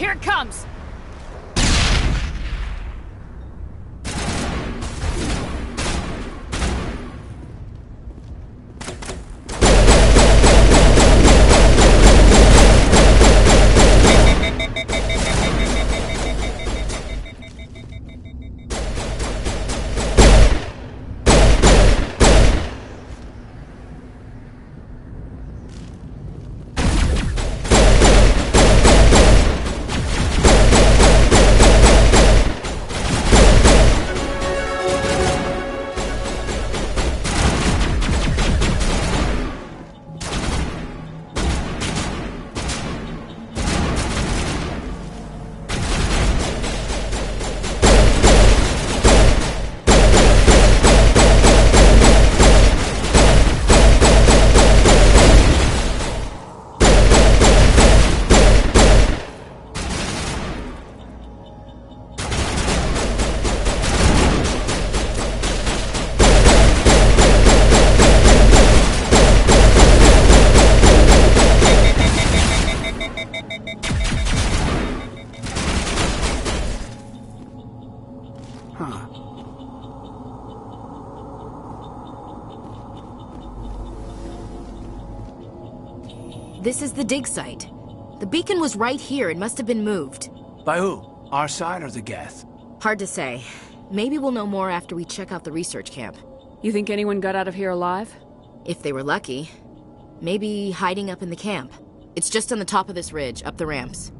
Here it comes! This is the dig site. The beacon was right here. It must have been moved. By who? Our side or the Geth? Hard to say. Maybe we'll know more after we check out the research camp. You think anyone got out of here alive? If they were lucky. Maybe hiding up in the camp. It's just on the top of this ridge, up the ramps.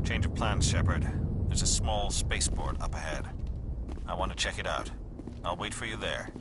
Change of plans, Shepard. There's a small spaceport up ahead. I want to check it out. I'll wait for you there.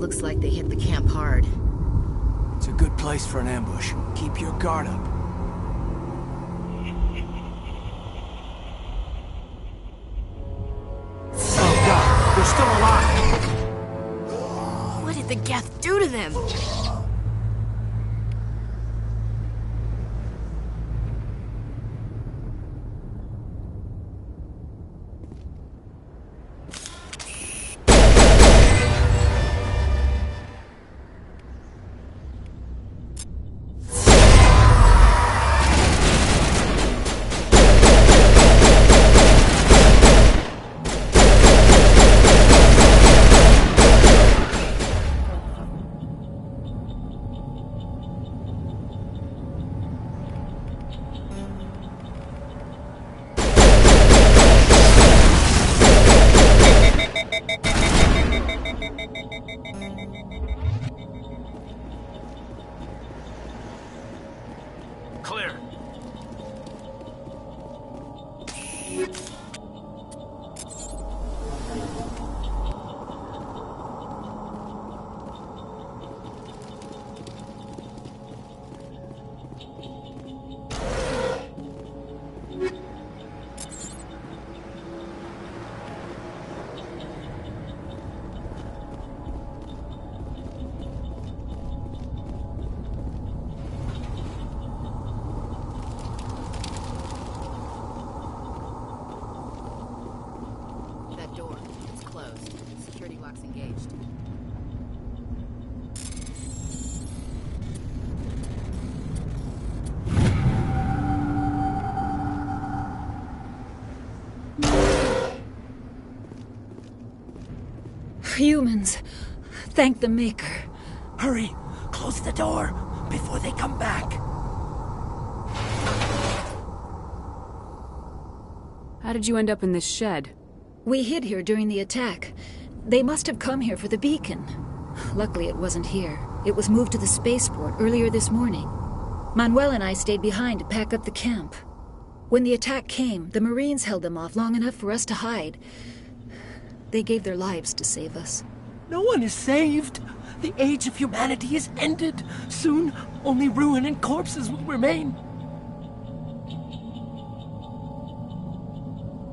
Looks like they hit the camp hard. It's a good place for an ambush. Keep your guard up. Oh god, they're still alive! What did the Geth do to them? Clear. That door. It's closed. Security lock's engaged. Humans. Thank the Maker. Hurry! Close the door before they come back. How did you end up in this shed? We hid here during the attack. They must have come here for the beacon. Luckily, it wasn't here. It was moved to the spaceport earlier this morning. Manuel and I stayed behind to pack up the camp. When the attack came, the Marines held them off long enough for us to hide. They gave their lives to save us. No one is saved. The age of humanity is ended. Soon, only ruin and corpses will remain.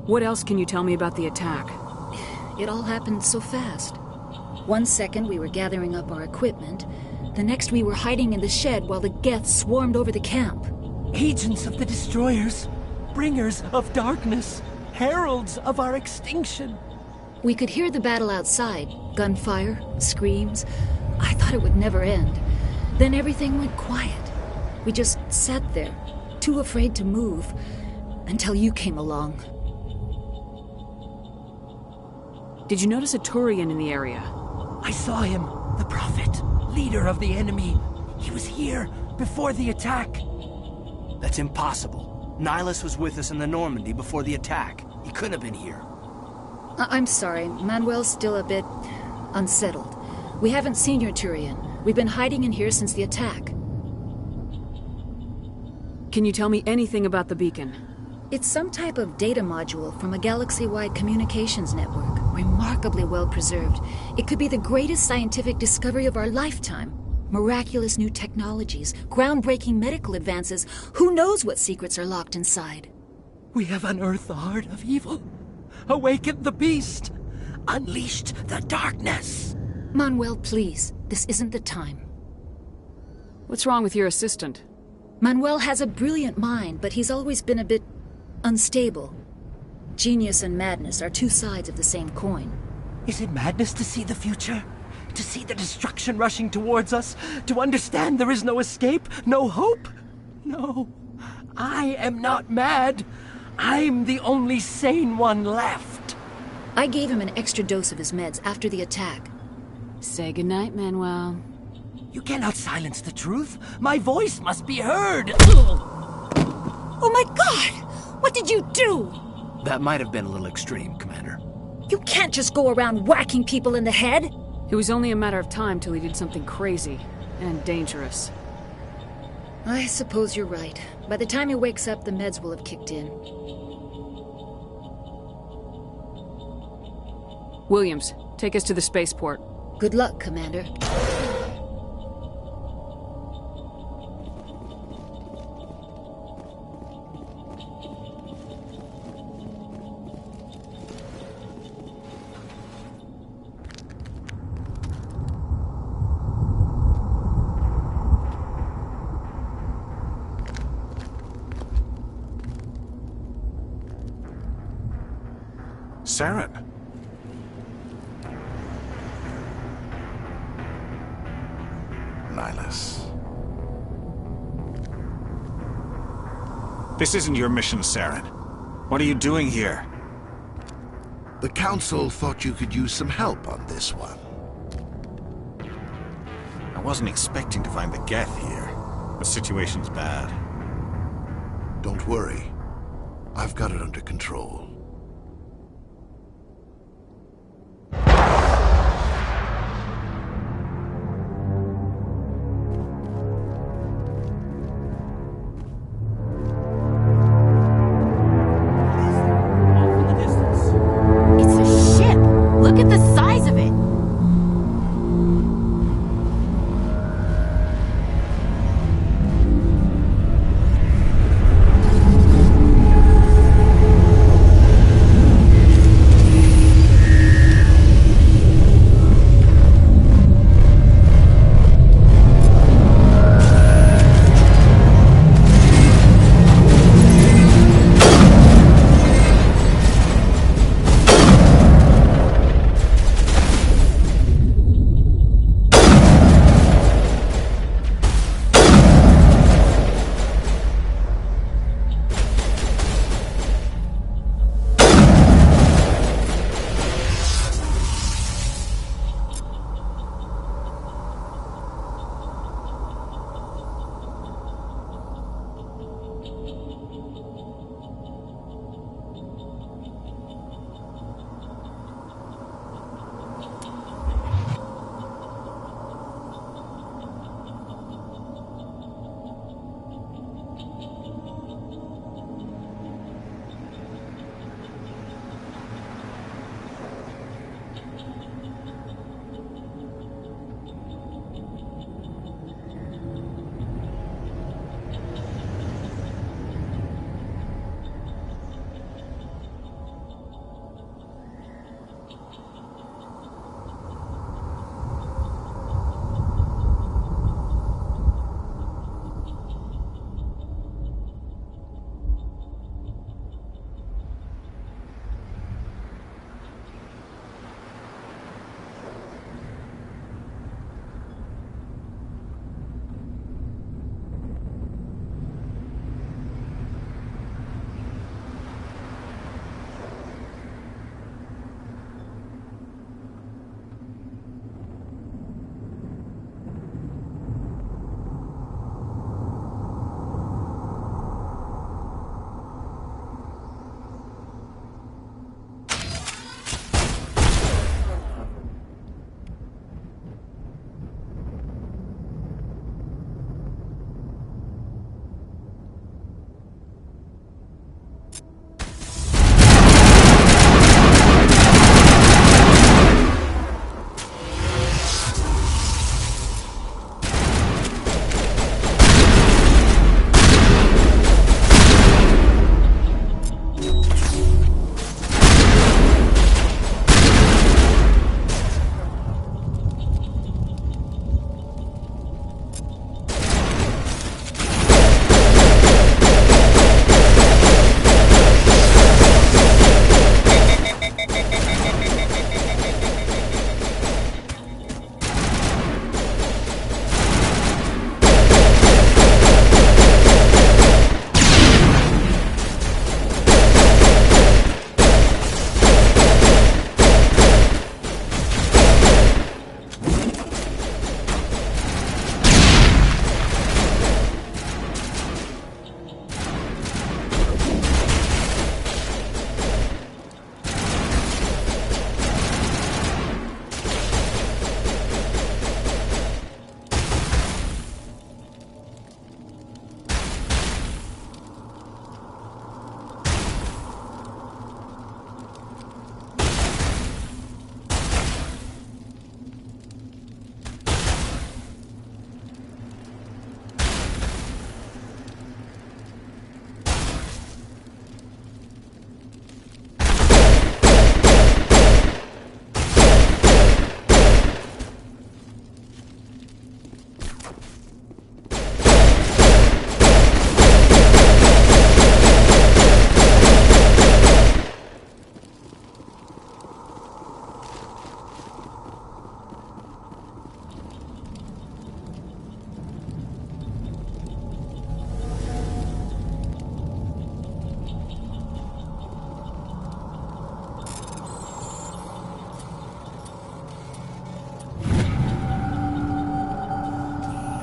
What else can you tell me about the attack? It all happened so fast. 1 second we were gathering up our equipment. The next we were hiding in the shed while the Geth swarmed over the camp. Agents of the destroyers, bringers of darkness, heralds of our extinction. We could hear the battle outside. Gunfire, screams. I thought it would never end. Then everything went quiet. We just sat there, too afraid to move, until you came along. Did you notice a Turian in the area? I saw him, the Prophet, leader of the enemy. He was here before the attack. That's impossible. Nihilus was with us in the Normandy before the attack. He couldn't have been here. I'm sorry, Manuel's still a bit unsettled. We haven't seen your Turian. We've been hiding in here since the attack. Can you tell me anything about the beacon? It's some type of data module from a galaxy-wide communications network, remarkably well preserved. It could be the greatest scientific discovery of our lifetime. Miraculous new technologies, groundbreaking medical advances. Who knows what secrets are locked inside? We have unearthed the heart of evil, awakened the beast, unleashed the darkness. Manuel, please. This isn't the time. What's wrong with your assistant? Manuel has a brilliant mind, but he's always been a bit unstable. Genius and madness are two sides of the same coin. Is it madness to see the future? To see the destruction rushing towards us? To understand there is no escape? No hope? No. I am not mad. I'm the only sane one left. I gave him an extra dose of his meds after the attack. Say goodnight, Manuel. You cannot silence the truth. My voice must be heard. Oh my God! What did you do? That might have been a little extreme, Commander. You can't just go around whacking people in the head. It was only a matter of time till he did something crazy and dangerous. I suppose you're right. By the time he wakes up, the meds will have kicked in. Williams, take us to the spaceport. Good luck, Commander. Saren. Nihilus. This isn't your mission, Saren. What are you doing here? The Council thought you could use some help on this one. I wasn't expecting to find the Geth here. The situation's bad. Don't worry. I've got it under control. It's a ship! Look at the size of it!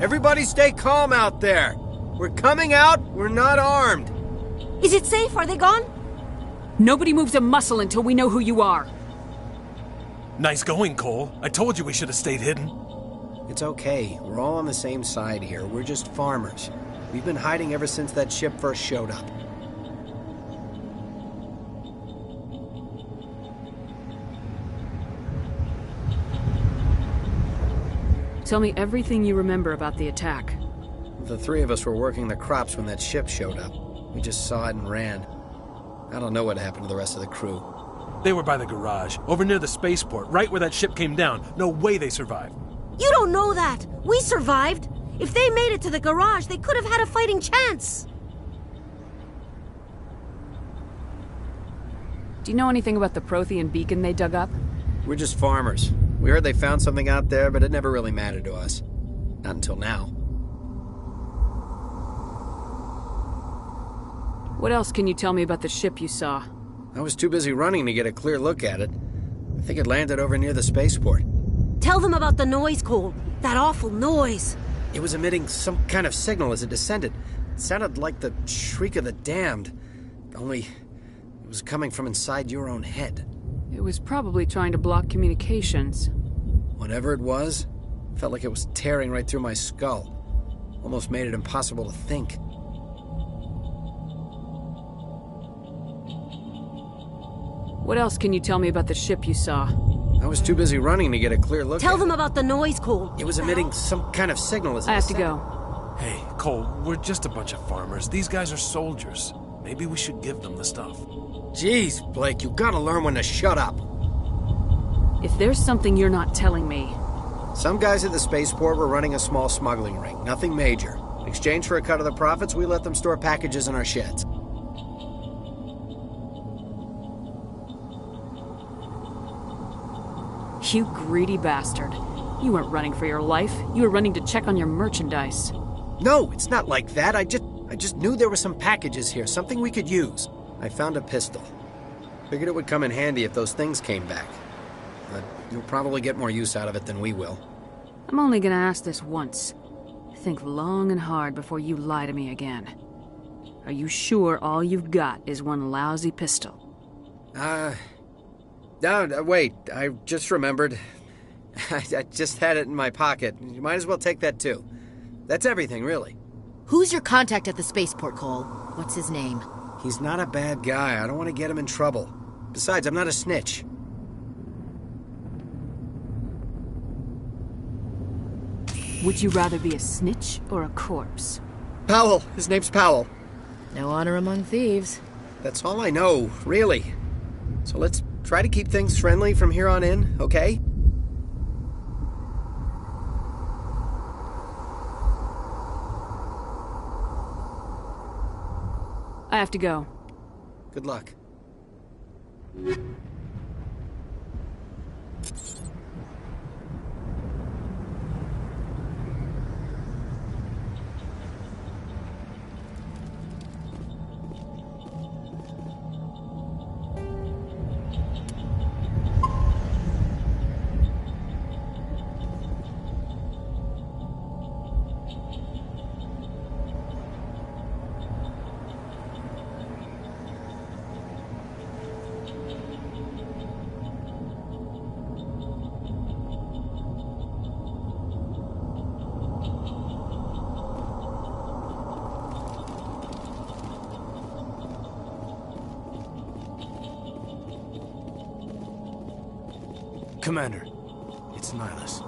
Everybody stay calm out there. We're coming out. We're not armed. Is it safe? Are they gone? Nobody moves a muscle until we know who you are. Nice going, Cole. I told you we should have stayed hidden. It's okay. We're all on the same side here. We're just farmers. We've been hiding ever since that ship first showed up. Tell me everything you remember about the attack. The three of us were working the crops when that ship showed up. We just saw it and ran. I don't know what happened to the rest of the crew. They were by the garage, over near the spaceport, right where that ship came down. No way they survived. You don't know that. We survived. If they made it to the garage, they could have had a fighting chance. Do you know anything about the Prothean beacon they dug up? We're just farmers. We heard they found something out there, but it never really mattered to us. Not until now. What else can you tell me about the ship you saw? I was too busy running to get a clear look at it. I think it landed over near the spaceport. Tell them about the noise, Cole. That awful noise. It was emitting some kind of signal as it descended. It sounded like the shriek of the damned. Only it was coming from inside your own head. It was probably trying to block communications. Whatever it was, felt like it was tearing right through my skull. Almost made it impossible to think. What else can you tell me about the ship you saw? I was too busy running to get a clear look Tell at them it. about the noise, Cole. It was emitting some kind of signal as it I have to descended. go. Hey, Cole, we're just a bunch of farmers. These guys are soldiers. Maybe we should give them the stuff. Jeez, Blake, you gotta learn when to shut up. If there's something you're not telling me... Some guys at the spaceport were running a small smuggling ring. Nothing major. In exchange for a cut of the profits, we let them store packages in our sheds. You greedy bastard. You weren't running for your life. You were running to check on your merchandise. No, it's not like that. I just knew there were some packages here, something we could use. I found a pistol. Figured it would come in handy if those things came back. But you'll probably get more use out of it than we will. I'm only gonna ask this once. Think long and hard before you lie to me again. Are you sure all you've got is one lousy pistol? No, wait, I just remembered. I just had it in my pocket. You might as well take that too. That's everything, really. Who's your contact at the spaceport, Cole? What's his name? He's not a bad guy. I don't want to get him in trouble. Besides, I'm not a snitch. Would you rather be a snitch or a corpse? Powell. His name's Powell. No honor among thieves. That's all I know, really. So let's try to keep things friendly from here on in, okay? I have to go. Good luck. Commander, it's Nihilus.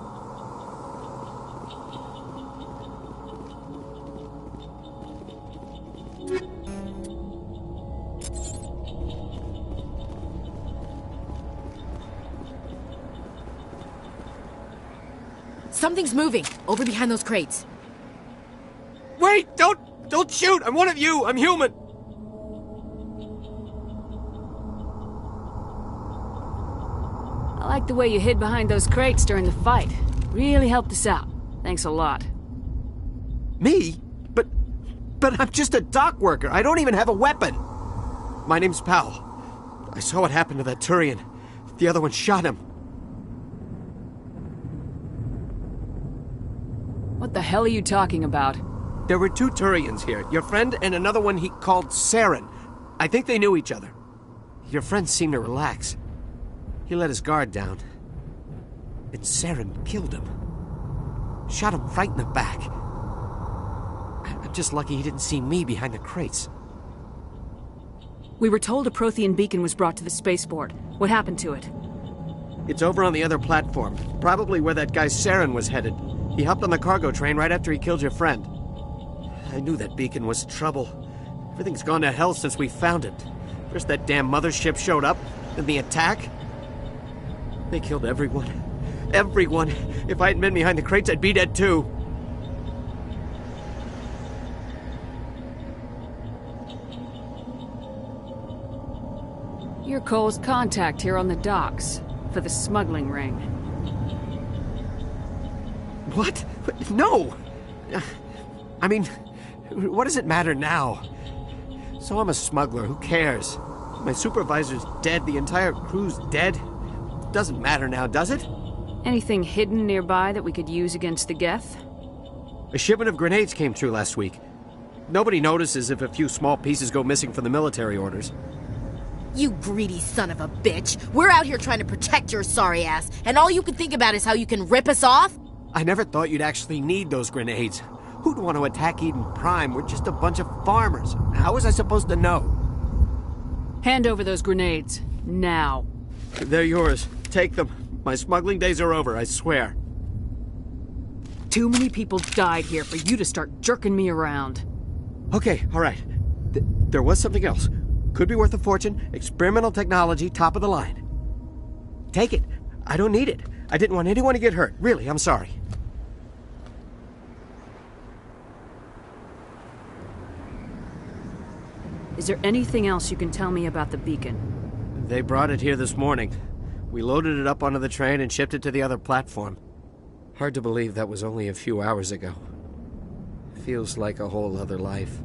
Something's moving, over behind those crates. Wait! Don't shoot! I'm one of you! I'm human! I like the way you hid behind those crates during the fight. Really helped us out. Thanks a lot. Me? But I'm just a dock worker. I don't even have a weapon. My name's Powell. I saw what happened to that Turian. The other one shot him. What the hell are you talking about? There were 2 Turians here. Your friend and another one he called Saren. I think they knew each other. Your friend seemed to relax. He let his guard down. And Saren killed him. Shot him right in the back. I'm just lucky he didn't see me behind the crates. We were told a Prothean beacon was brought to the spaceport. What happened to it? It's over on the other platform. Probably where that guy Saren was headed. He hopped on the cargo train right after he killed your friend. I knew that beacon was trouble. Everything's gone to hell since we found it. First that damn mothership showed up, then the attack. They killed everyone. Everyone. If I hadn't been behind the crates, I'd be dead too. You're Cole's contact here on the docks, for the smuggling ring. What? No! I mean, what does it matter now? So I'm a smuggler, who cares? My supervisor's dead, the entire crew's dead. Doesn't matter now, does it? Anything hidden nearby that we could use against the Geth? A shipment of grenades came through last week. Nobody notices if a few small pieces go missing from the military orders. You greedy son of a bitch. We're out here trying to protect your sorry ass, and all you can think about is how you can rip us off? I never thought you'd actually need those grenades. Who'd want to attack Eden Prime? We're just a bunch of farmers. How was I supposed to know? Hand over those grenades. Now. They're yours. Take them. My smuggling days are over, I swear. Too many people died here for you to start jerking me around. Okay, all right. There was something else. Could be worth a fortune. Experimental technology, top of the line. Take it. I don't need it. I didn't want anyone to get hurt. Really, I'm sorry. Is there anything else you can tell me about the beacon? They brought it here this morning. We loaded it up onto the train and shipped it to the other platform. Hard to believe that was only a few hours ago. Feels like a whole other life.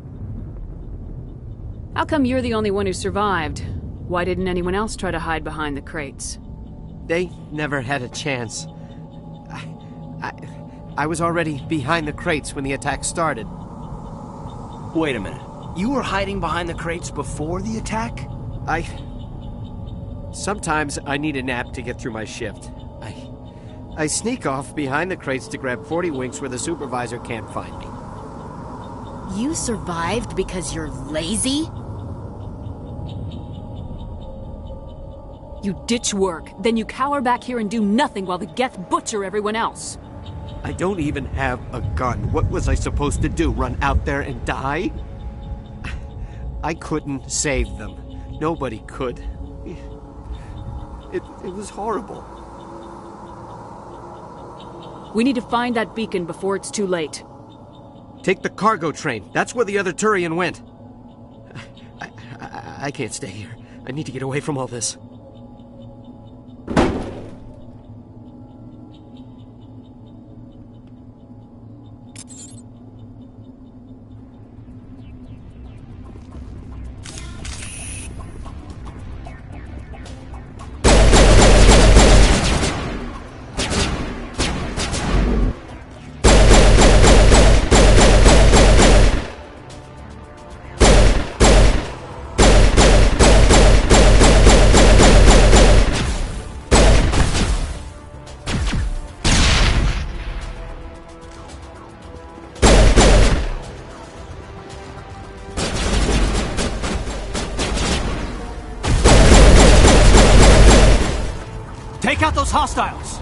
How come you're the only one who survived? Why didn't anyone else try to hide behind the crates? They never had a chance. I was already behind the crates when the attack started. Wait a minute. You were hiding behind the crates before the attack? Sometimes I need a nap to get through my shift. I sneak off behind the crates to grab 40 winks where the supervisor can't find me. You survived because you're lazy? You ditch work, then you cower back here and do nothing while the Geth butcher everyone else. I don't even have a gun. What was I supposed to do? Run out there and die? I couldn't save them. Nobody could. It was horrible. We need to find that beacon before it's too late. Take the cargo train. That's where the other Turian went. I can't stay here. I need to get away from all this. Take out those hostiles!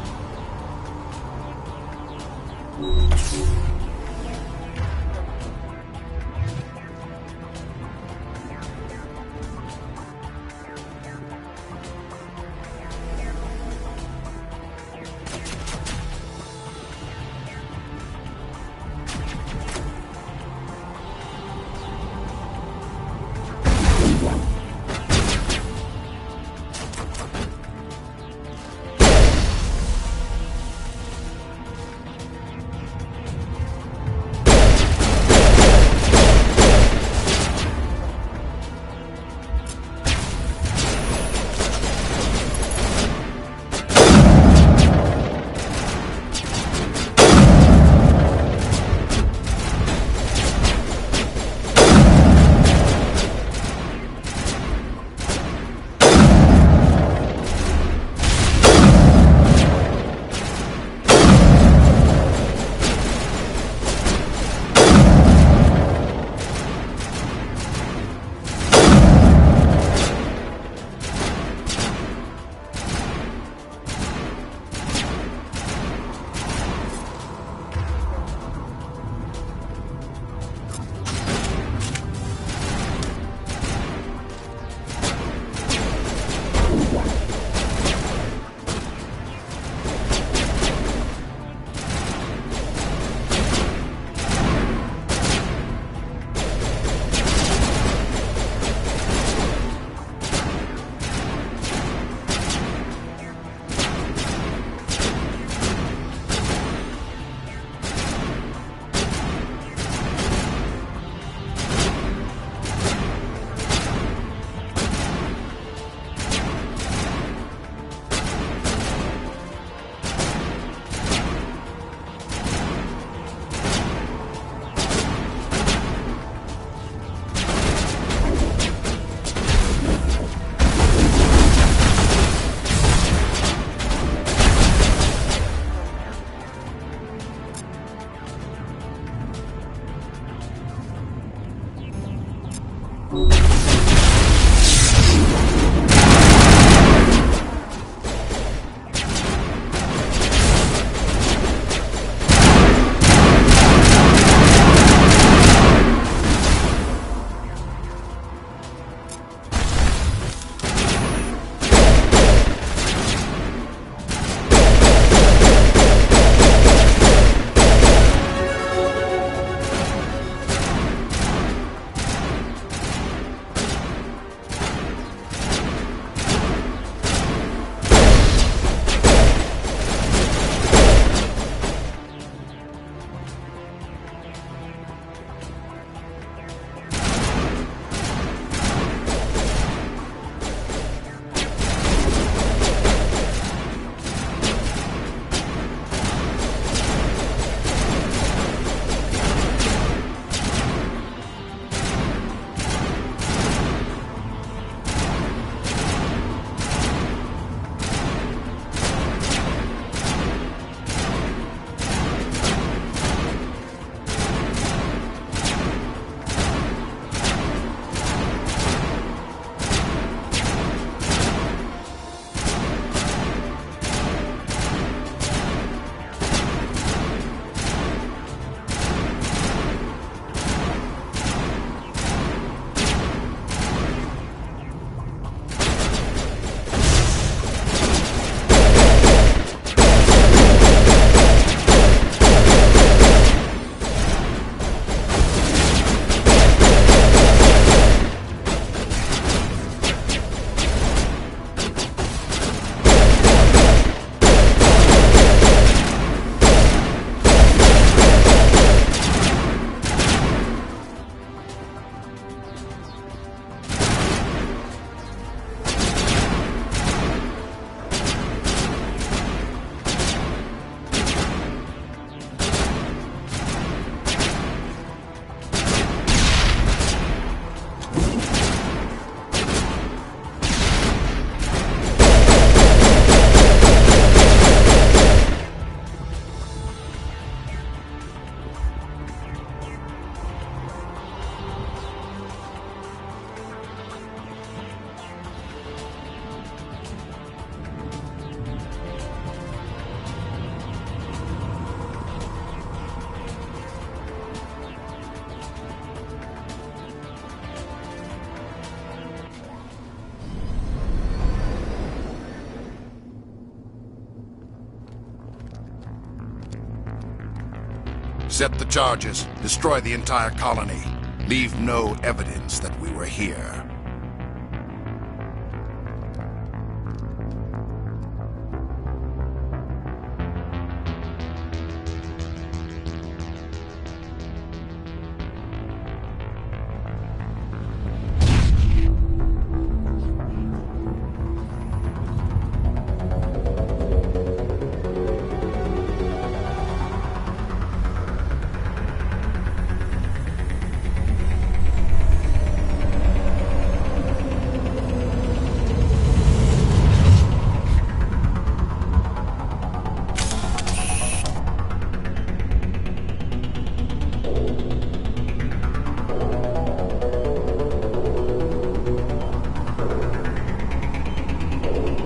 Set the charges. Destroy the entire colony. Leave no evidence that we were here.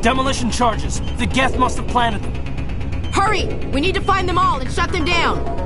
Demolition charges. The Geth must have planted them. Hurry! We need to find them all and shut them down!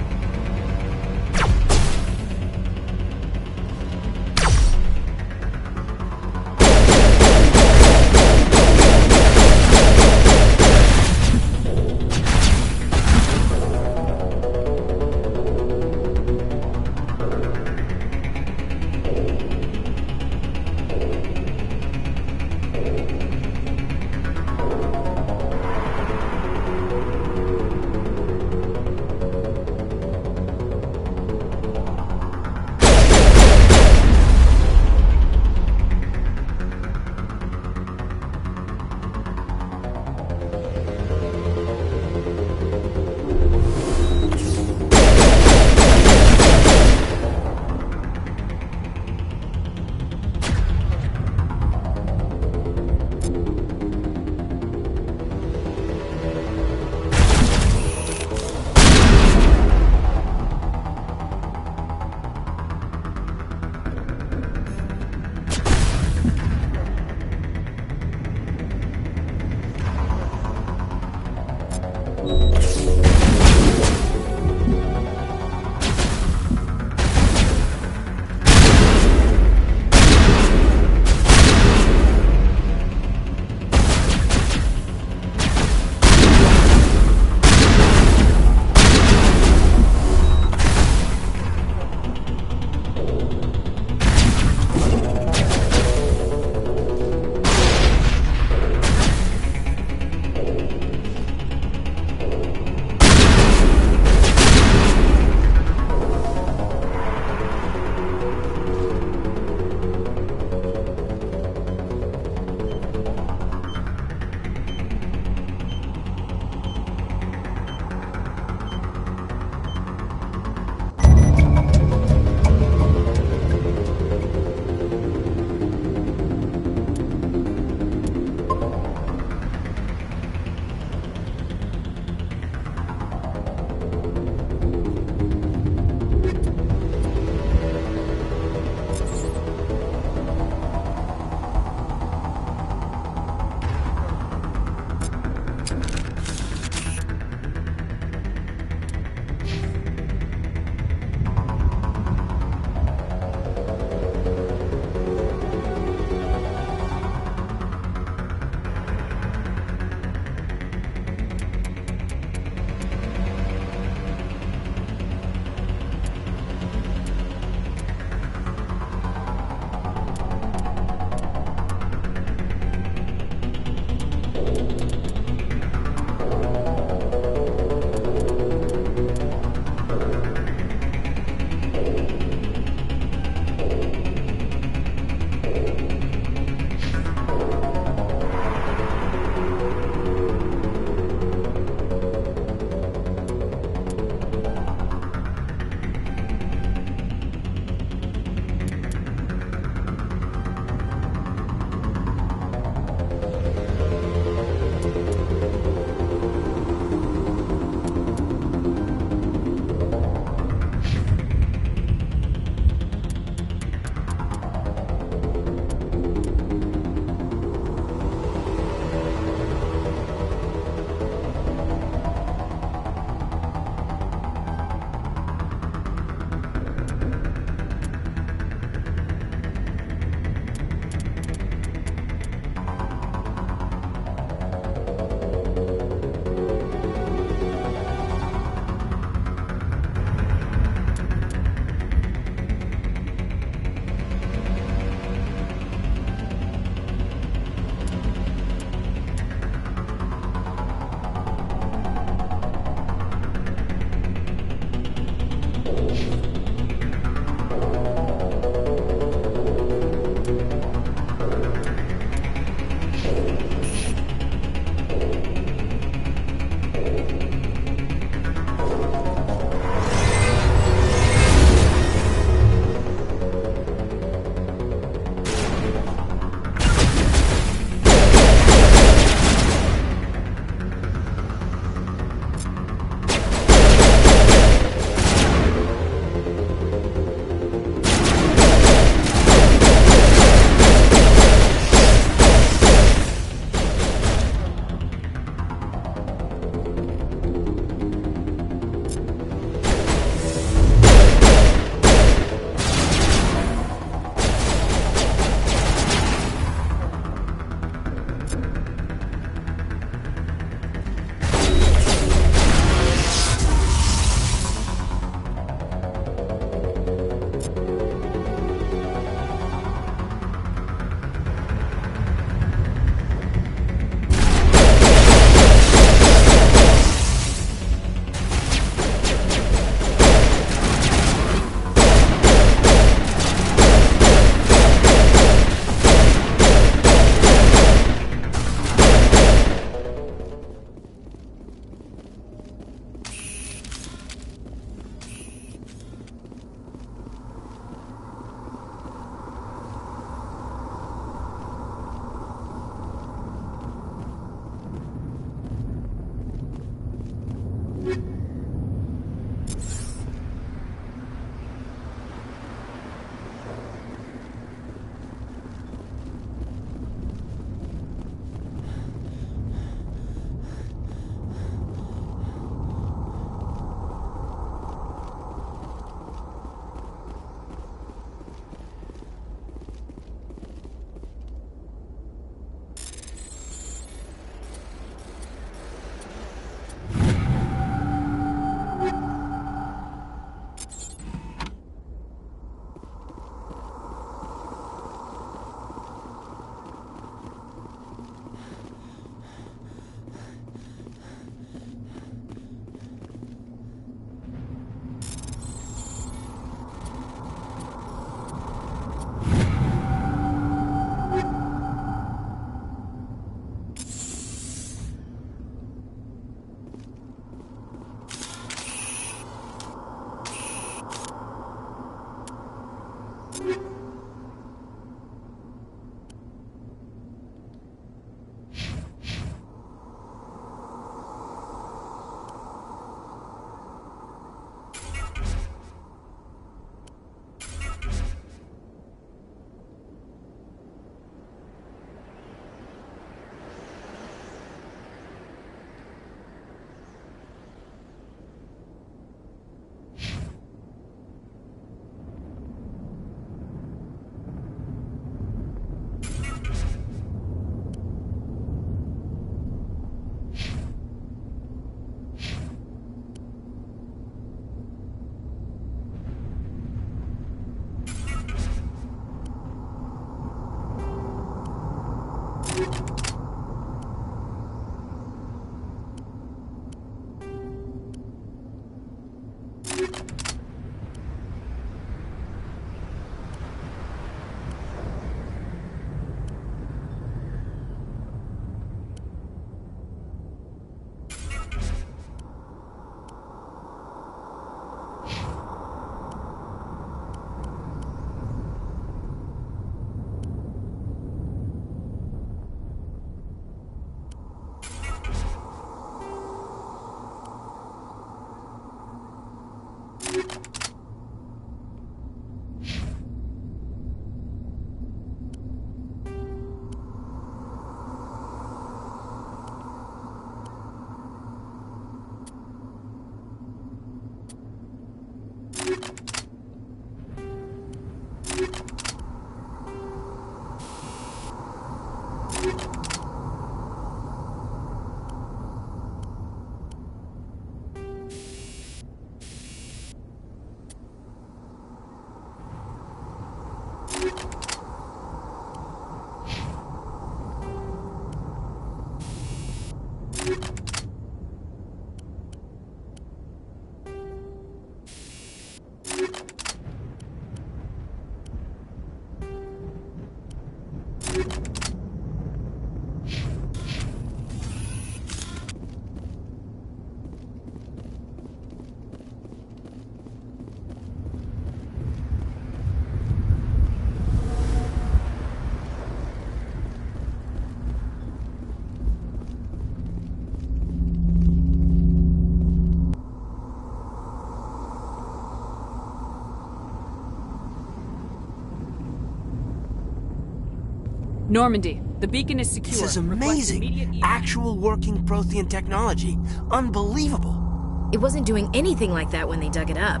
Normandy, the beacon is secure. This is Request immediate amazing. evac. Actual working Prothean technology. Unbelievable. It wasn't doing anything like that when they dug it up.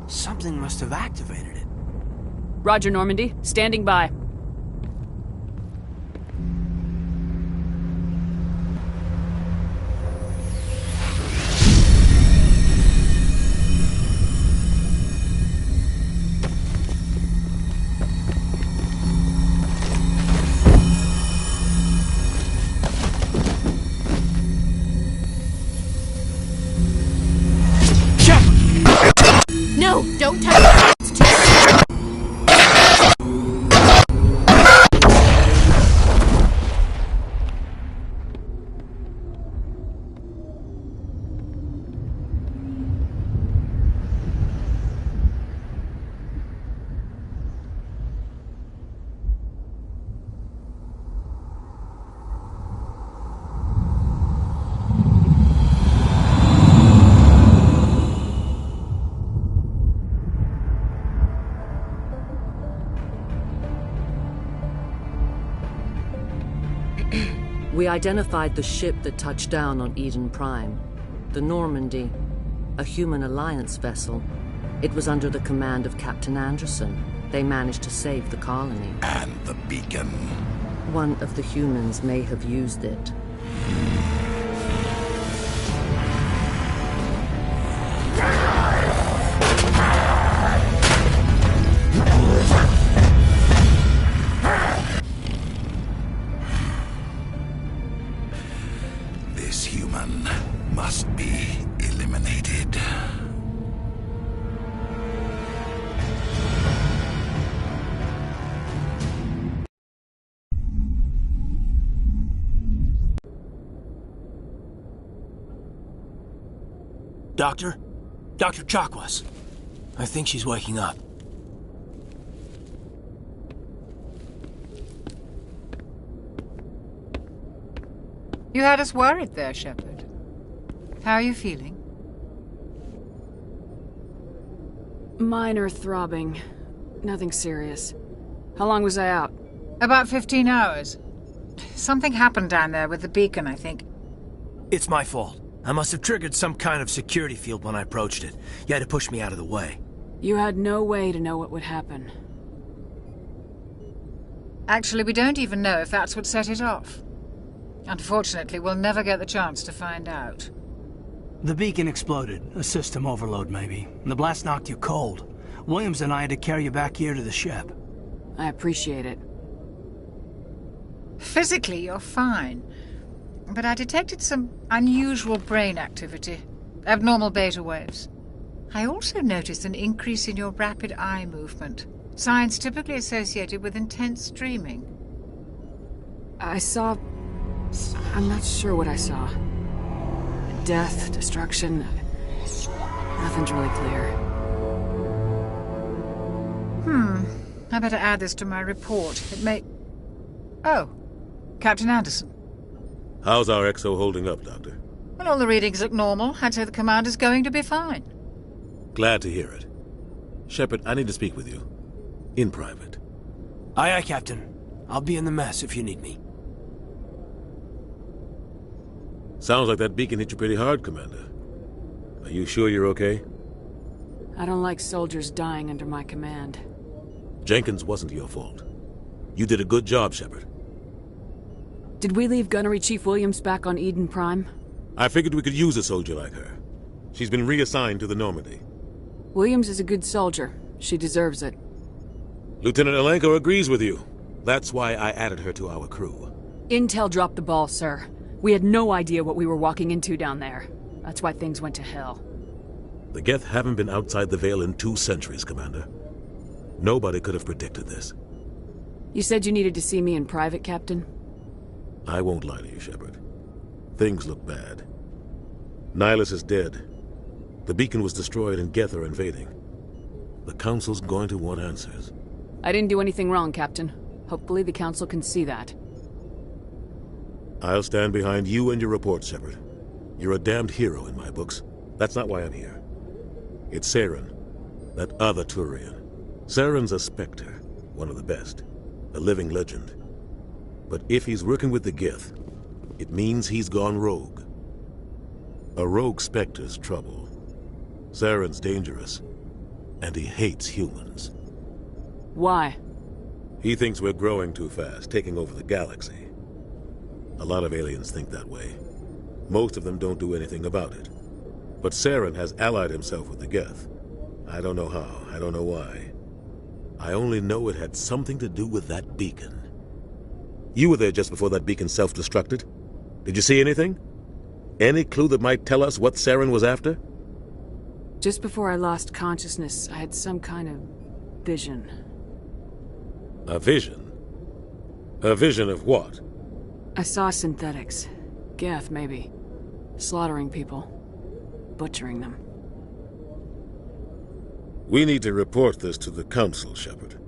Something must have activated it. Roger, Normandy. Standing by. No, don't touch it. It's too We identified the ship that touched down on Eden Prime. The Normandy, a human alliance vessel. It was under the command of Captain Anderson. They managed to save the colony. And the beacon. One of the humans may have used it. This human must be eliminated. Doctor? Dr. Chakwas. I think she's waking up. You had us worried there, Shepard. How are you feeling? Minor throbbing. Nothing serious. How long was I out? About 15 hours. Something happened down there with the beacon, I think. It's my fault. I must have triggered some kind of security field when I approached it. You had to push me out of the way. You had no way to know what would happen. Actually, we don't even know if that's what set it off. Unfortunately, we'll never get the chance to find out. The beacon exploded. A system overload, maybe. The blast knocked you cold. Williams and I had to carry you back here to the ship. I appreciate it. Physically, you're fine. But I detected some unusual brain activity. Abnormal beta waves. I also noticed an increase in your rapid eye movement. Signs typically associated with intense dreaming. I saw... I'm not sure what I saw. Death, destruction... Nothing's really clear. I better add this to my report. It may... Oh, Captain Anderson. How's our XO holding up, Doctor? Well, all the readings look normal. I'd say the commander's going to be fine. Glad to hear it. Shepard, I need to speak with you. In private. Aye, aye, Captain. I'll be in the mess if you need me. Sounds like that beacon hit you pretty hard, Commander. Are you sure you're okay? I don't like soldiers dying under my command. Jenkins wasn't your fault. You did a good job, Shepard. Did we leave Gunnery Chief Williams back on Eden Prime? I figured we could use a soldier like her. She's been reassigned to the Normandy. Williams is a good soldier. She deserves it. Lieutenant Alenko agrees with you. That's why I added her to our crew. Intel dropped the ball, sir. We had no idea what we were walking into down there. That's why things went to hell. The Geth haven't been outside the Veil in 2 centuries, Commander. Nobody could have predicted this. You said you needed to see me in private, Captain? I won't lie to you, Shepard. Things look bad. Nihilus is dead. The beacon was destroyed and Geth are invading. The Council's going to want answers. I didn't do anything wrong, Captain. Hopefully the Council can see that. I'll stand behind you and your report, Shepard. You're a damned hero in my books. That's not why I'm here. It's Saren, that other Turian. Saren's a Spectre, one of the best, a living legend. But if he's working with the Geth, it means he's gone rogue. A rogue Spectre's trouble. Saren's dangerous, and he hates humans. Why? He thinks we're growing too fast, taking over the galaxy. A lot of aliens think that way. Most of them don't do anything about it. But Saren has allied himself with the Geth. I don't know how, I don't know why. I only know it had something to do with that beacon. You were there just before that beacon self-destructed. Did you see anything? Any clue that might tell us what Saren was after? Just before I lost consciousness, I had some kind of vision. A vision? A vision of what? I saw synthetics. Geth, maybe. Slaughtering people. Butchering them. We need to report this to the Council, Shepard.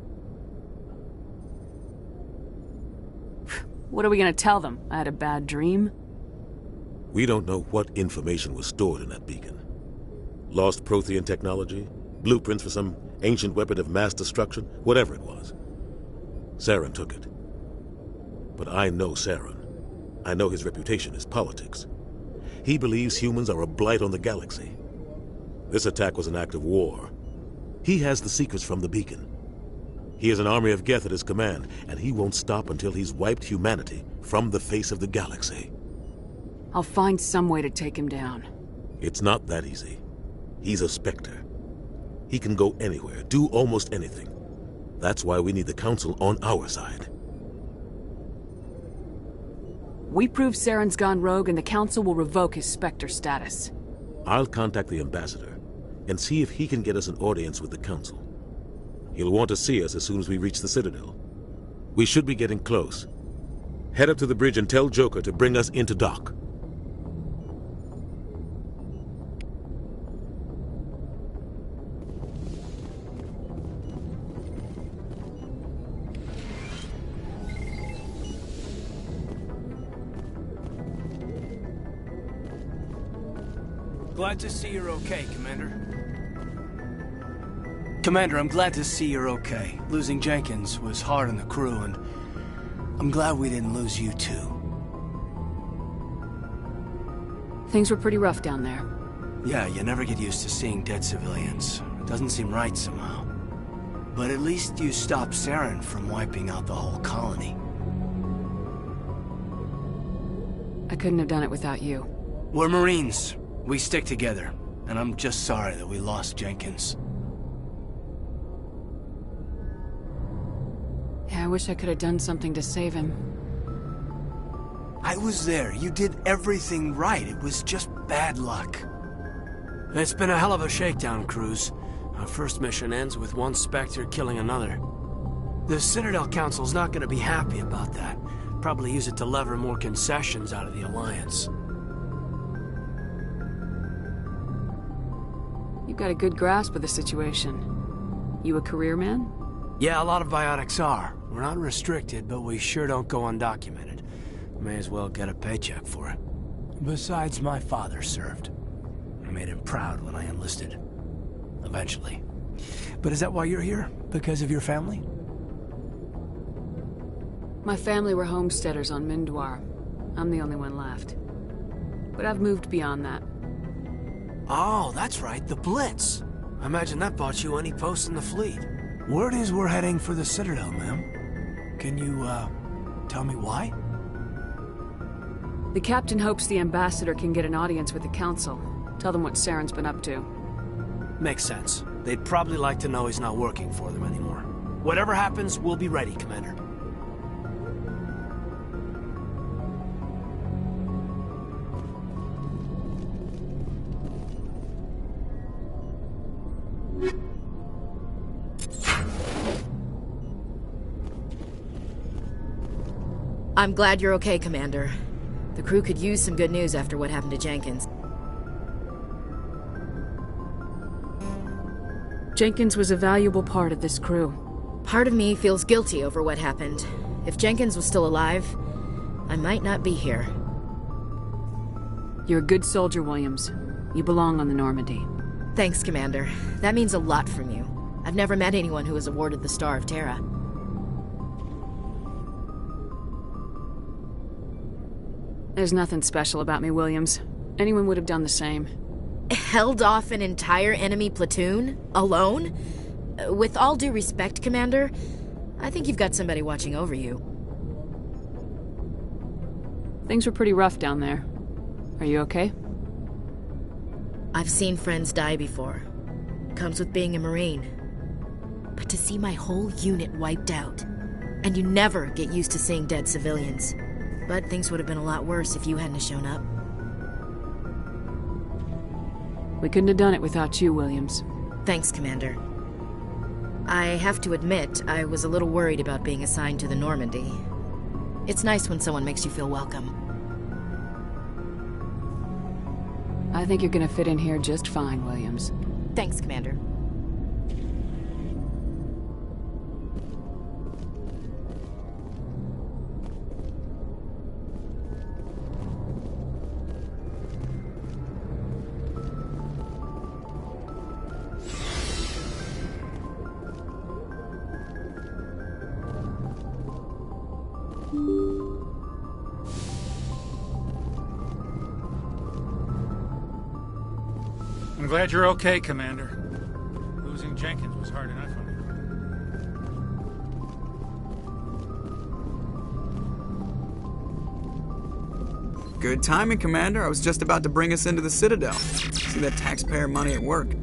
What are we gonna tell them? I had a bad dream? We don't know what information was stored in that beacon. Lost Prothean technology? Blueprints for some ancient weapon of mass destruction? Whatever it was. Saren took it. But I know Saren. I know his reputation is politics. He believes humans are a blight on the galaxy. This attack was an act of war. He has the secrets from the beacon. He has an army of Geth at his command, and he won't stop until he's wiped humanity from the face of the galaxy. I'll find some way to take him down. It's not that easy. He's a Spectre. He can go anywhere, do almost anything. That's why we need the Council on our side. We prove Saren's gone rogue and the Council will revoke his Spectre status. I'll contact the Ambassador and see if he can get us an audience with the Council. He'll want to see us as soon as we reach the Citadel. We should be getting close. Head up to the bridge and tell Joker to bring us into dock. Glad to see you're okay, Commander. Commander, I'm glad to see you're okay. Losing Jenkins was hard on the crew, and I'm glad we didn't lose you too. Things were pretty rough down there. Yeah, you never get used to seeing dead civilians. It doesn't seem right somehow. But at least you stopped Saren from wiping out the whole colony. I couldn't have done it without you. We're Marines. We stick together, and I'm just sorry that we lost Jenkins. Yeah, I wish I could have done something to save him. I was there. You did everything right. It was just bad luck. It's been a hell of a shakedown, Cruz. Our first mission ends with one Spectre killing another. The Citadel Council's not going to be happy about that. Probably use it to lever more concessions out of the Alliance. You've got a good grasp of the situation. You a career man? Yeah, a lot of biotics are. We're not restricted, but we sure don't go undocumented. May as well get a paycheck for it. Besides, my father served. I made him proud when I enlisted. Eventually. But is that why you're here? Because of your family? My family were homesteaders on Mindwar. I'm the only one left. But I've moved beyond that. Oh, that's right, the Blitz. I imagine that bought you any post in the fleet. Word is we're heading for the Citadel, ma'am. Can you, tell me why? The captain hopes the ambassador can get an audience with the council. Tell them what Saren's been up to. Makes sense. They'd probably like to know he's not working for them anymore. Whatever happens, we'll be ready, Commander. I'm glad you're okay, Commander. The crew could use some good news after what happened to Jenkins. Jenkins was a valuable part of this crew. Part of me feels guilty over what happened. If Jenkins was still alive, I might not be here. You're a good soldier, Williams. You belong on the Normandy. Thanks, Commander. That means a lot from you. I've never met anyone who was awarded the Star of Terra. There's nothing special about me, Williams. Anyone would have done the same. Held off an entire enemy platoon? Alone? With all due respect, Commander, I think you've got somebody watching over you. Things were pretty rough down there. Are you okay? I've seen friends die before. Comes with being a Marine. But to see my whole unit wiped out, and you never get used to seeing dead civilians. But things would have been a lot worse if you hadn't shown up. We couldn't have done it without you, Williams. Thanks, Commander. I have to admit, I was a little worried about being assigned to the Normandy. It's nice when someone makes you feel welcome. I think you're gonna fit in here just fine, Williams. Thanks, Commander. I'm glad you're okay, Commander. Losing Jenkins was hard enough on you. Good timing, Commander. I was just about to bring us into the Citadel. See that taxpayer money at work.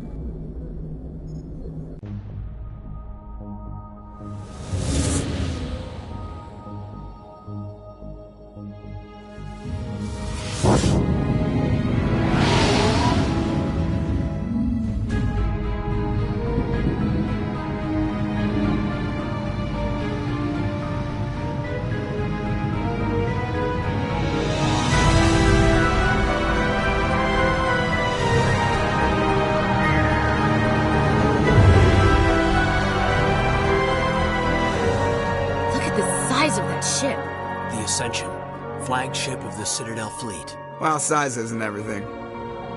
Flagship of the Citadel fleet. Well, size isn't everything.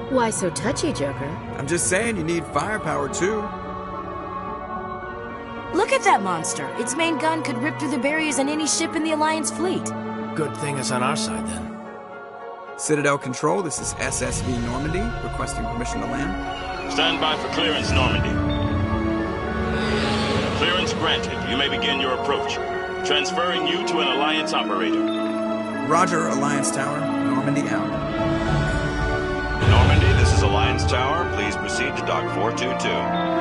Why so touchy, Joker? I'm just saying you need firepower, too. Look at that monster! Its main gun could rip through the barriers in any ship in the Alliance fleet. Good thing it's on our side, then. Citadel Control, this is SSV Normandy, requesting permission to land. Stand by for clearance, Normandy. Clearance granted. You may begin your approach. Transferring you to an Alliance operator. Roger, Alliance Tower. Normandy out. Normandy, this is Alliance Tower. Please proceed to Dock 422.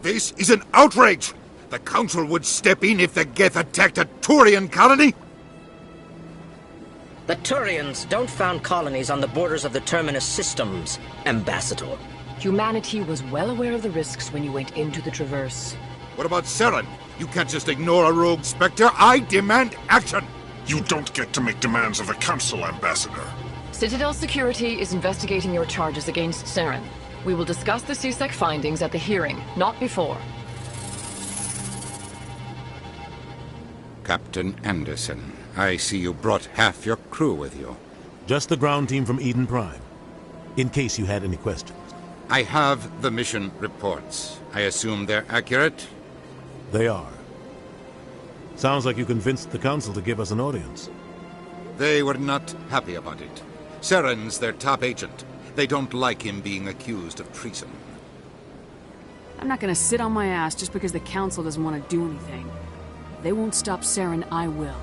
This is an outrage! The Council would step in if the Geth attacked a Turian colony? The Turians don't found colonies on the borders of the Terminus systems, Ambassador. Humanity was well aware of the risks when you went into the Traverse. What about Saren? You can't just ignore a rogue Spectre. I demand action! You don't get to make demands of the Council, Ambassador. Citadel Security is investigating your charges against Saren. We will discuss the CSEC findings at the hearing, not before. Captain Anderson, I see you brought half your crew with you. Just the ground team from Eden Prime, in case you had any questions. I have the mission reports. I assume they're accurate? They are. Sounds like you convinced the Council to give us an audience. They were not happy about it. Saren's their top agent. They don't like him being accused of treason. I'm not gonna sit on my ass just because the Council doesn't want to do anything. If they won't stop Saren, I will.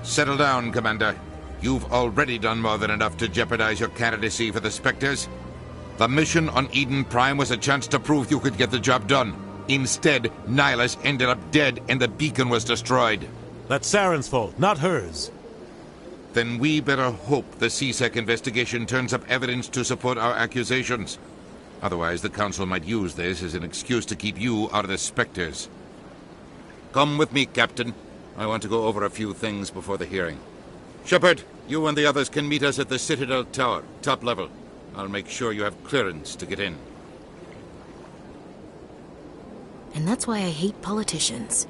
Settle down, Commander. You've already done more than enough to jeopardize your candidacy for the Spectres. The mission on Eden Prime was a chance to prove you could get the job done. Instead, Nihilus ended up dead and the beacon was destroyed. That's Saren's fault, not hers. Then we better hope the CSEC investigation turns up evidence to support our accusations. Otherwise, the Council might use this as an excuse to keep you out of the Spectres. Come with me, Captain. I want to go over a few things before the hearing. Shepard, you and the others can meet us at the Citadel Tower, top level. I'll make sure you have clearance to get in. And that's why I hate politicians.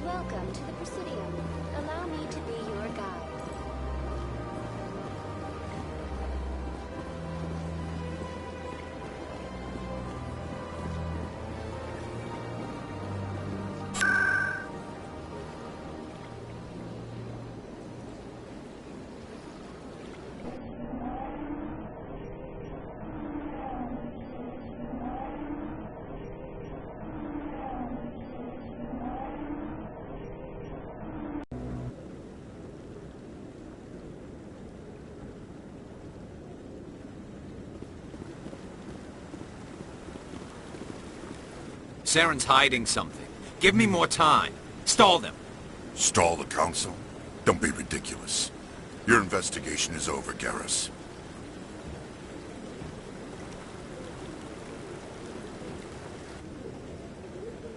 Welcome to the Presidium. Allow me to be your guide. Saren's hiding something. Give me more time. Stall them. Stall the Council? Don't be ridiculous. Your investigation is over, Garrus.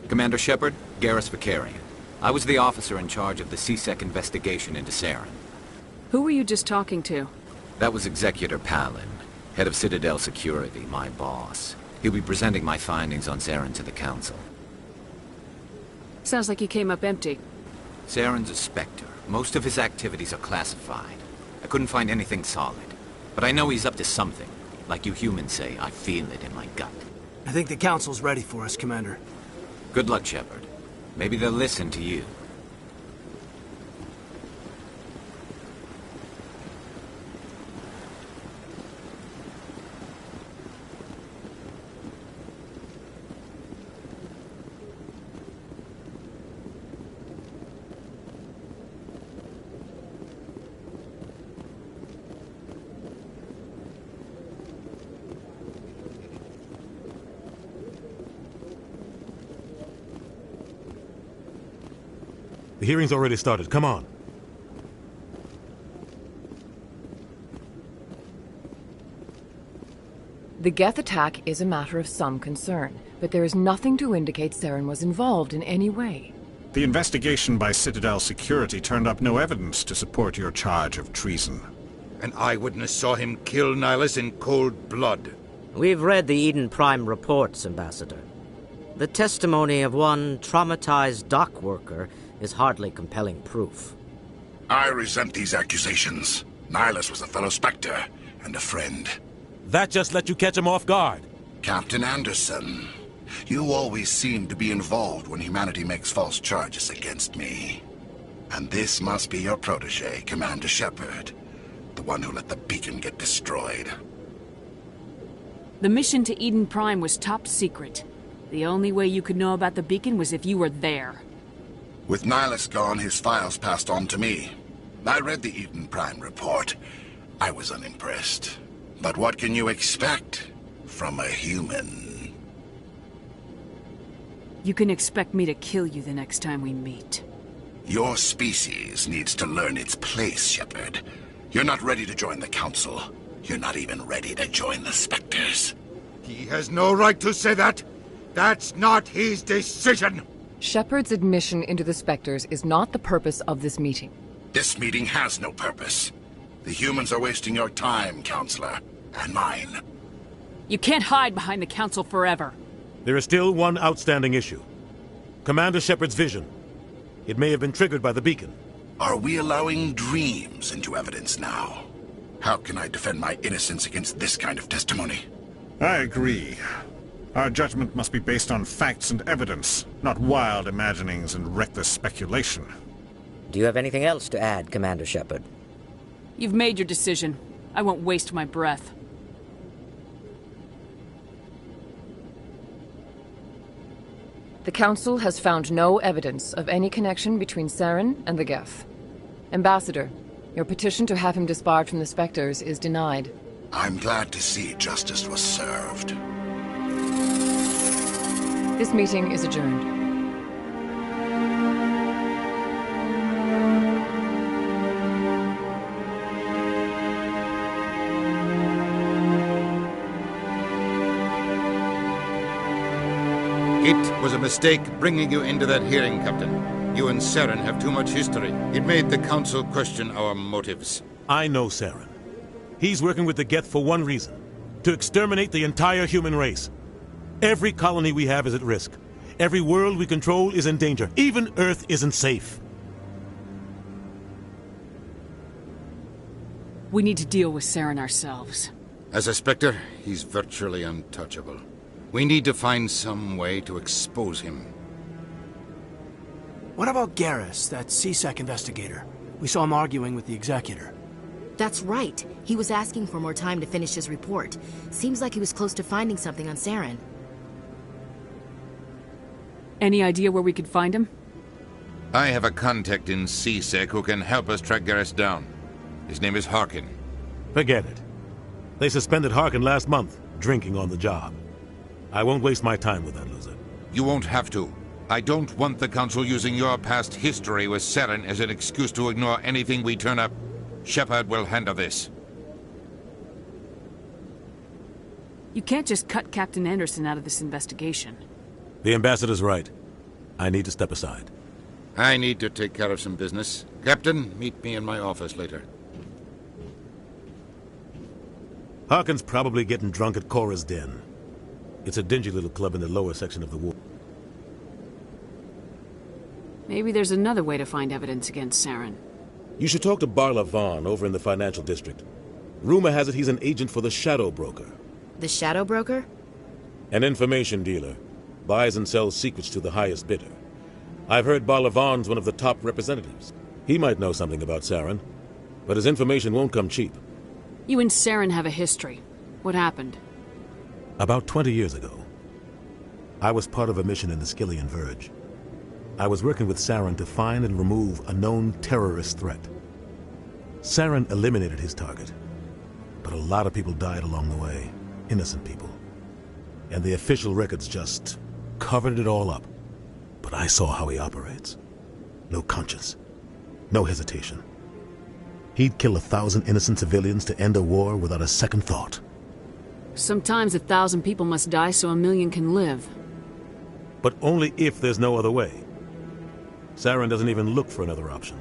Commander Shepard, Garrus Vicarian. I was the officer in charge of the CSEC investigation into Saren. Who were you just talking to? That was Executor Palin, head of Citadel Security, my boss. He'll be presenting my findings on Saren to the Council. Sounds like you came up empty. Saren's a Spectre. Most of his activities are classified. I couldn't find anything solid. But I know he's up to something. Like you humans say, I feel it in my gut. I think the Council's ready for us, Commander. Good luck, Shepard. Maybe they'll listen to you. The hearing's already started. Come on. The Geth attack is a matter of some concern, but there is nothing to indicate Saren was involved in any way. The investigation by Citadel Security turned up no evidence to support your charge of treason. An eyewitness saw him kill Nihilus in cold blood. We've read the Eden Prime reports, Ambassador. The testimony of one traumatized dock worker is hardly compelling proof. I resent these accusations. Nihilus was a fellow Spectre and a friend. That just let you catch him off guard. Captain Anderson, you always seem to be involved when humanity makes false charges against me. And this must be your protege, Commander Shepard, the one who let the beacon get destroyed. The mission to Eden Prime was top secret. The only way you could know about the beacon was if you were there. With Nihilus gone, his files passed on to me. I read the Eden Prime report. I was unimpressed. But what can you expect from a human? You can expect me to kill you the next time we meet. Your species needs to learn its place, Shepard. You're not ready to join the Council. You're not even ready to join the Spectres. He has no right to say that. That's not his decision. Shepard's admission into the Spectres is not the purpose of this meeting. This meeting has no purpose. The humans are wasting your time, Counselor, and mine. You can't hide behind the Council forever. There is still one outstanding issue. Commander Shepard's vision. It may have been triggered by the beacon. Are we allowing dreams into evidence now? How can I defend my innocence against this kind of testimony? I agree. Our judgment must be based on facts and evidence, not wild imaginings and reckless speculation. Do you have anything else to add, Commander Shepard? You've made your decision. I won't waste my breath. The Council has found no evidence of any connection between Saren and the Geth. Ambassador, your petition to have him disbarred from the Spectres is denied. I'm glad to see justice was served. This meeting is adjourned. It was a mistake bringing you into that hearing, Captain. You and Saren have too much history. It made the Council question our motives. I know Saren. He's working with the Geth for one reason. To exterminate the entire human race. Every colony we have is at risk. Every world we control is in danger. Even Earth isn't safe. We need to deal with Saren ourselves. As a Spectre, he's virtually untouchable. We need to find some way to expose him. What about Garrus, that CSEC investigator? We saw him arguing with the Executor. That's right. He was asking for more time to finish his report. Seems like he was close to finding something on Saren. Any idea where we could find him? I have a contact in CSEC who can help us track Garrus down. His name is Harkin. Forget it. They suspended Harkin last month, drinking on the job. I won't waste my time with that loser. You won't have to. I don't want the Council using your past history with Saren as an excuse to ignore anything we turn up. Shepard will handle this. You can't just cut Captain Anderson out of this investigation. The Ambassador's right. I need to step aside. I need to take care of some business. Captain, meet me in my office later. Harkin's probably getting drunk at Cora's Den. It's a dingy little club in the lower section of the wall. Maybe there's another way to find evidence against Saren. You should talk to Barla Vaughn over in the financial district. Rumor has it he's an agent for the Shadow Broker. The Shadow Broker? An information dealer. Buys and sells secrets to the highest bidder. I've heard Barla Vaughn's one of the top representatives. He might know something about Saren, but his information won't come cheap. You and Saren have a history. What happened? About 20 years ago, I was part of a mission in the Skillian Verge. I was working with Saren to find and remove a known terrorist threat. Saren eliminated his target, but a lot of people died along the way, innocent people. And the official records just covered it all up. But I saw how he operates. No conscience, no hesitation. He'd kill 1,000 innocent civilians to end a war without a second thought. Sometimes 1,000 people must die so 1,000,000 can live. But only if there's no other way. Saren doesn't even look for another option.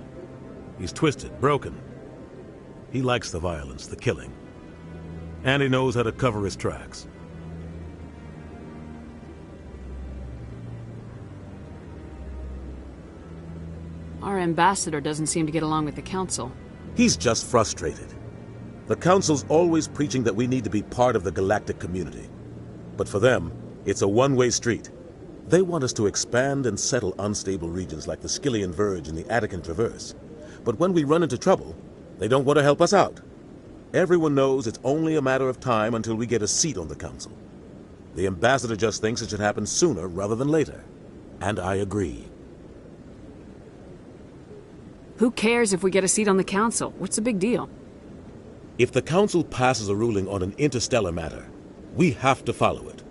He's twisted, broken. He likes the violence, the killing. And he knows how to cover his tracks. Our ambassador doesn't seem to get along with the Council. He's just frustrated. The Council's always preaching that we need to be part of the galactic community. But for them, it's a one-way street. They want us to expand and settle unstable regions like the Skillian Verge and the Attican Traverse. But when we run into trouble, they don't want to help us out. Everyone knows it's only a matter of time until we get a seat on the Council. The Ambassador just thinks it should happen sooner rather than later. And I agree. Who cares if we get a seat on the Council? What's the big deal? If the Council passes a ruling on an interstellar matter, we have to follow it.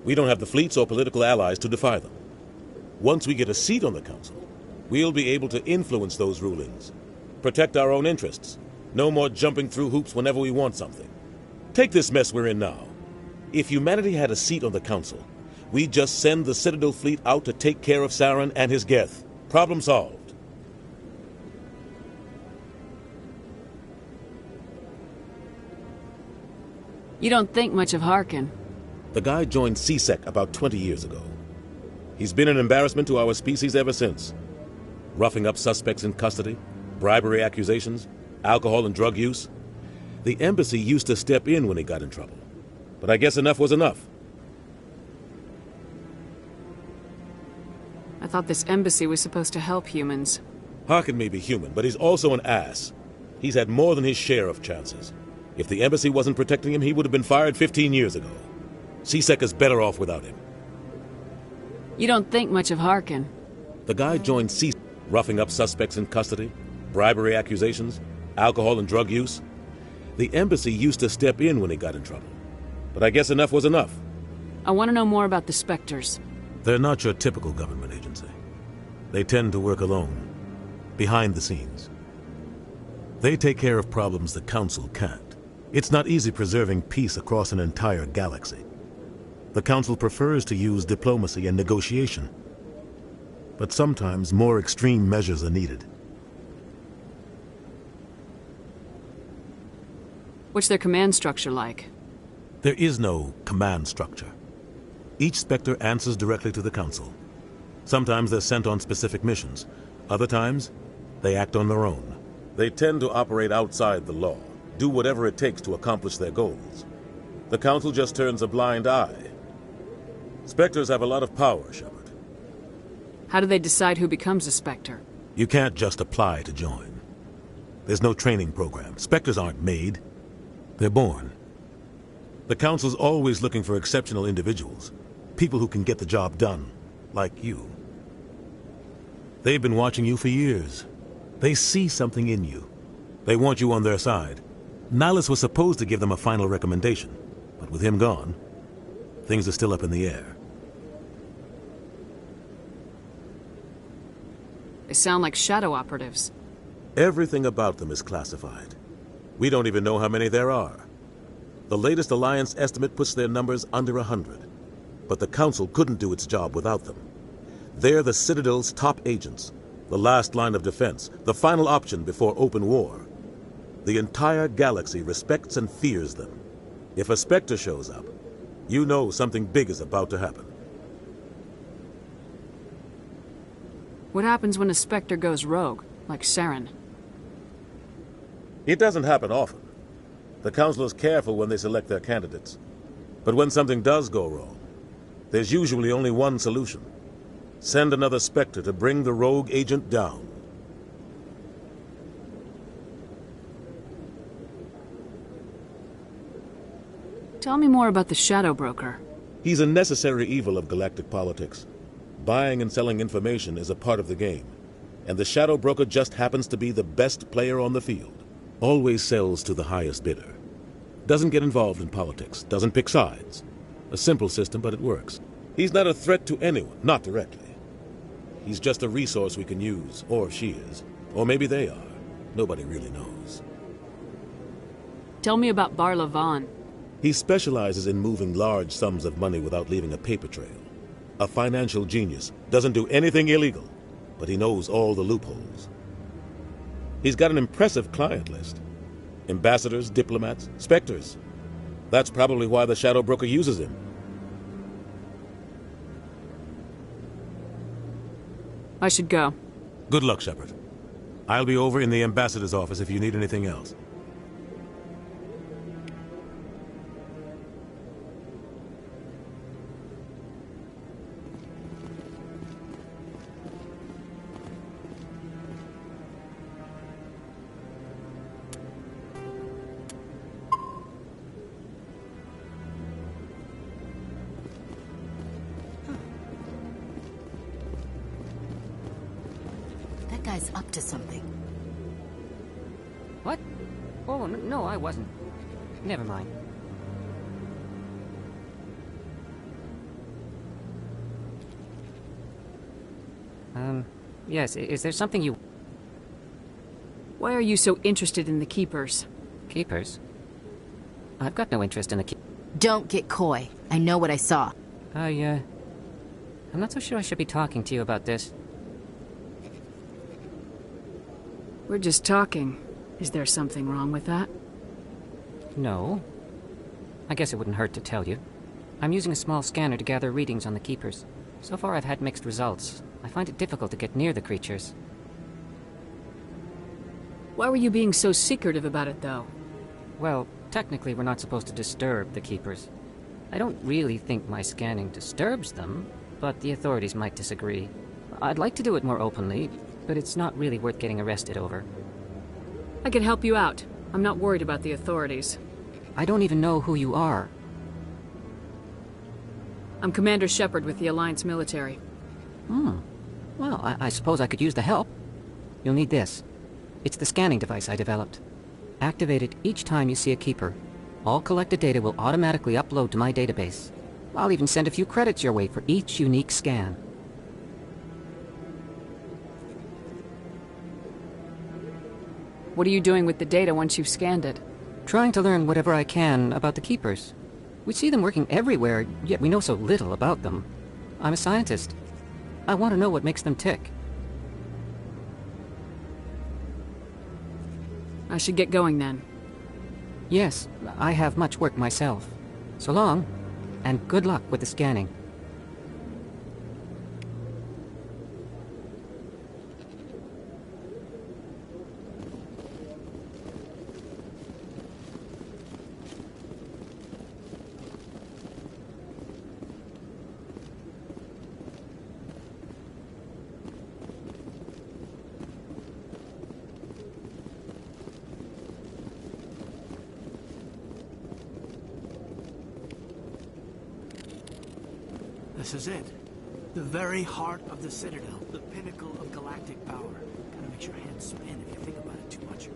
We don't have the fleets or political allies to defy them. Once we get a seat on the Council, we'll be able to influence those rulings, protect our own interests. No more jumping through hoops whenever we want something. Take this mess we're in now. If humanity had a seat on the Council, we'd just send the Citadel fleet out to take care of Saren and his Geth. Problem solved. You don't think much of Harkin. The guy joined CSEC about 20 years ago. He's been an embarrassment to our species ever since. Roughing up suspects in custody, bribery accusations, alcohol and drug use. The embassy used to step in when he got in trouble. But I guess enough was enough. I thought this embassy was supposed to help humans. Harkin may be human, but he's also an ass. He's had more than his share of chances. If the embassy wasn't protecting him, he would have been fired 15 years ago. CSEC is better off without him. You don't think much of Harkin. The guy joined CSEC, roughing up suspects in custody, bribery accusations, alcohol and drug use. The embassy used to step in when he got in trouble. But I guess enough was enough. I want to know more about the Spectres. They're not your typical government agency. They tend to work alone, behind the scenes. They take care of problems the Council can't. It's not easy preserving peace across an entire galaxy. The Council prefers to use diplomacy and negotiation. But sometimes more extreme measures are needed. What's their command structure like? There is no command structure. Each Spectre answers directly to the Council. Sometimes they're sent on specific missions. Other times, they act on their own. They tend to operate outside the law, do whatever it takes to accomplish their goals. The Council just turns a blind eye. Spectres have a lot of power, Shepard. How do they decide who becomes a Spectre? You can't just apply to join. There's no training program. Spectres aren't made. They're born. The Council's always looking for exceptional individuals. People who can get the job done, like you. They've been watching you for years. They see something in you. They want you on their side. Nihilus was supposed to give them a final recommendation, but with him gone, things are still up in the air. They sound like shadow operatives. Everything about them is classified. We don't even know how many there are. The latest Alliance estimate puts their numbers under 100. But the Council couldn't do its job without them. They're the Citadel's top agents, the last line of defense, the final option before open war. The entire galaxy respects and fears them. If a Spectre shows up, you know something big is about to happen. What happens when a Spectre goes rogue, like Saren? It doesn't happen often. The Council is careful when they select their candidates. But when something does go wrong, there's usually only one solution. Send another Spectre to bring the rogue agent down. Tell me more about the Shadow Broker. He's a necessary evil of galactic politics. Buying and selling information is a part of the game. And the Shadow Broker just happens to be the best player on the field. Always sells to the highest bidder. Doesn't get involved in politics. Doesn't pick sides. A simple system, but it works. He's not a threat to anyone, not directly. He's just a resource we can use, or she is. Or maybe they are. Nobody really knows. Tell me about Barla Vaughn. He specializes in moving large sums of money without leaving a paper trail. A financial genius. Doesn't do anything illegal, but he knows all the loopholes. He's got an impressive client list. Ambassadors, diplomats, Spectres. That's probably why the Shadow Broker uses him. I should go. Good luck, Shepard. I'll be over in the Ambassador's office if you need anything else. Guy's up to something. What? Oh, no, I wasn't. Never mind. Yes, is there something you... Why are you so interested in the Keepers? Keepers? I've got no interest in the Don't get coy. I know what I saw. I'm not so sure I should be talking to you about this. We're just talking. Is there something wrong with that? No. I guess it wouldn't hurt to tell you. I'm using a small scanner to gather readings on the Keepers. So far I've had mixed results. I find it difficult to get near the creatures. Why were you being so secretive about it, though? Well, technically we're not supposed to disturb the Keepers. I don't really think my scanning disturbs them, but the authorities might disagree. I'd like to do it more openly, but it's not really worth getting arrested over. I can help you out. I'm not worried about the authorities. I don't even know who you are. I'm Commander Shepard with the Alliance military. Well, I suppose I could use the help. You'll need this. It's the scanning device I developed. Activate it each time you see a Keeper. All collected data will automatically upload to my database. I'll even send a few credits your way for each unique scan. What are you doing with the data once you've scanned it? Trying to learn whatever I can about the Keepers. We see them working everywhere, yet we know so little about them. I'm a scientist. I want to know what makes them tick. I should get going then. Yes, I have much work myself. So long, and good luck with the scanning. This is it. The very heart of the Citadel. The pinnacle of galactic power. Kinda makes your head spin if you think about it too much.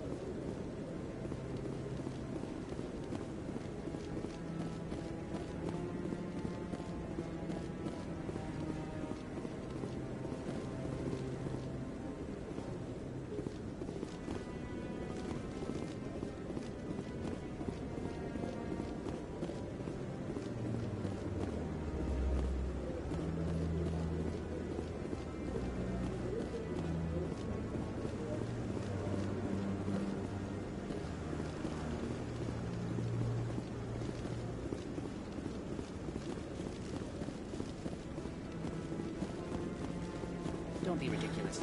Don't be ridiculous.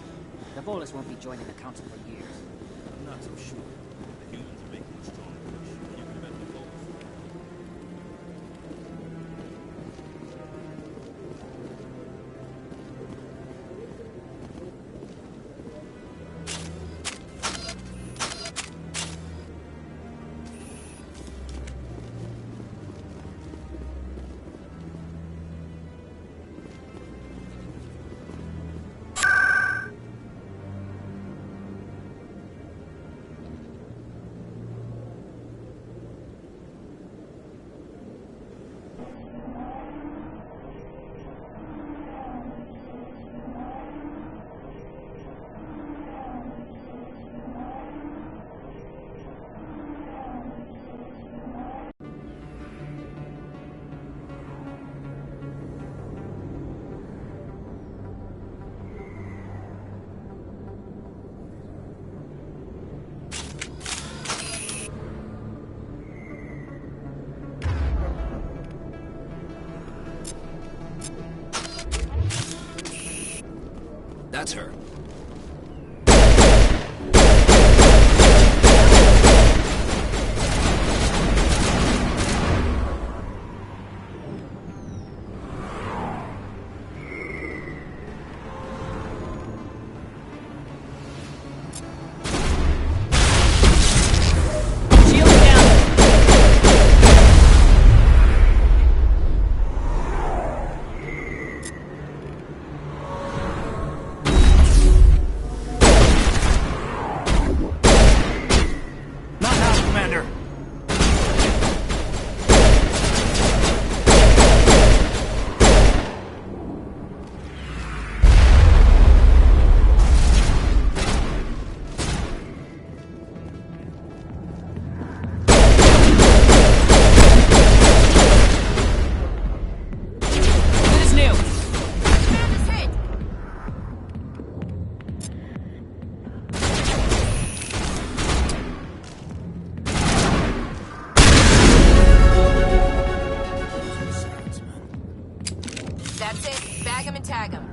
The Volus won't be joining the Council for years. I'm not so sure. The humans are making a strong push. You can bet the Volus. That's her. That's it. Bag him and tag him.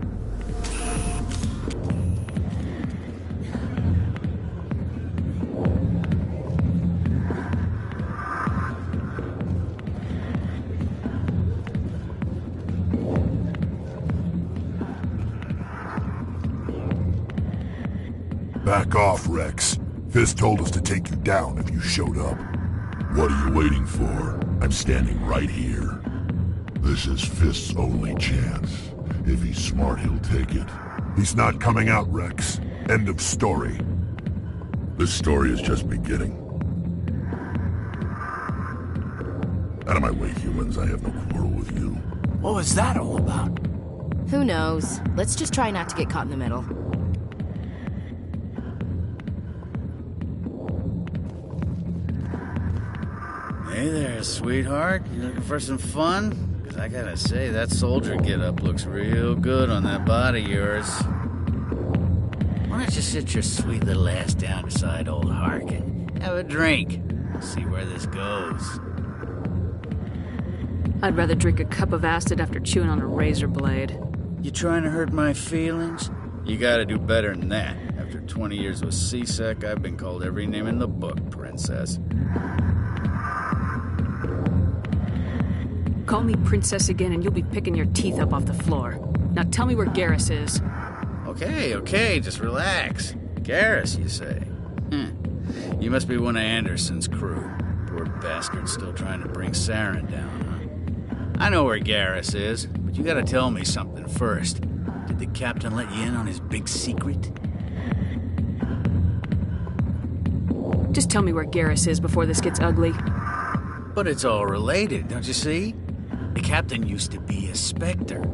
Back off, Rex. Fist told us to take you down if you showed up. What are you waiting for? I'm standing right here. This is Fist's only chance. If he's smart, he'll take it. He's not coming out, Rex. End of story. This story is just beginning. Out of my way, humans. I have no quarrel with you. What was that all about? Who knows? Let's just try not to get caught in the middle. Hey there, sweetheart. You looking for some fun? Because I gotta say, that soldier get-up looks real good on that body of yours. Why don't you sit your sweet little ass down beside old Harkin? Have a drink. See where this goes. I'd rather drink a cup of acid after chewing on a razor blade. You trying to hurt my feelings? You gotta do better than that. After 20 years with C-Sec, I've been called every name in the book, princess. Call me princess again and you'll be picking your teeth up off the floor. Now tell me where Garrus is. Okay, just relax. Garrus, you say? You must be one of Anderson's crew. Poor bastard still trying to bring Saren down, huh? I know where Garrus is, but you gotta tell me something first. Did the captain let you in on his big secret? Just tell me where Garrus is before this gets ugly. But it's all related, don't you see? The captain used to be a Spectre.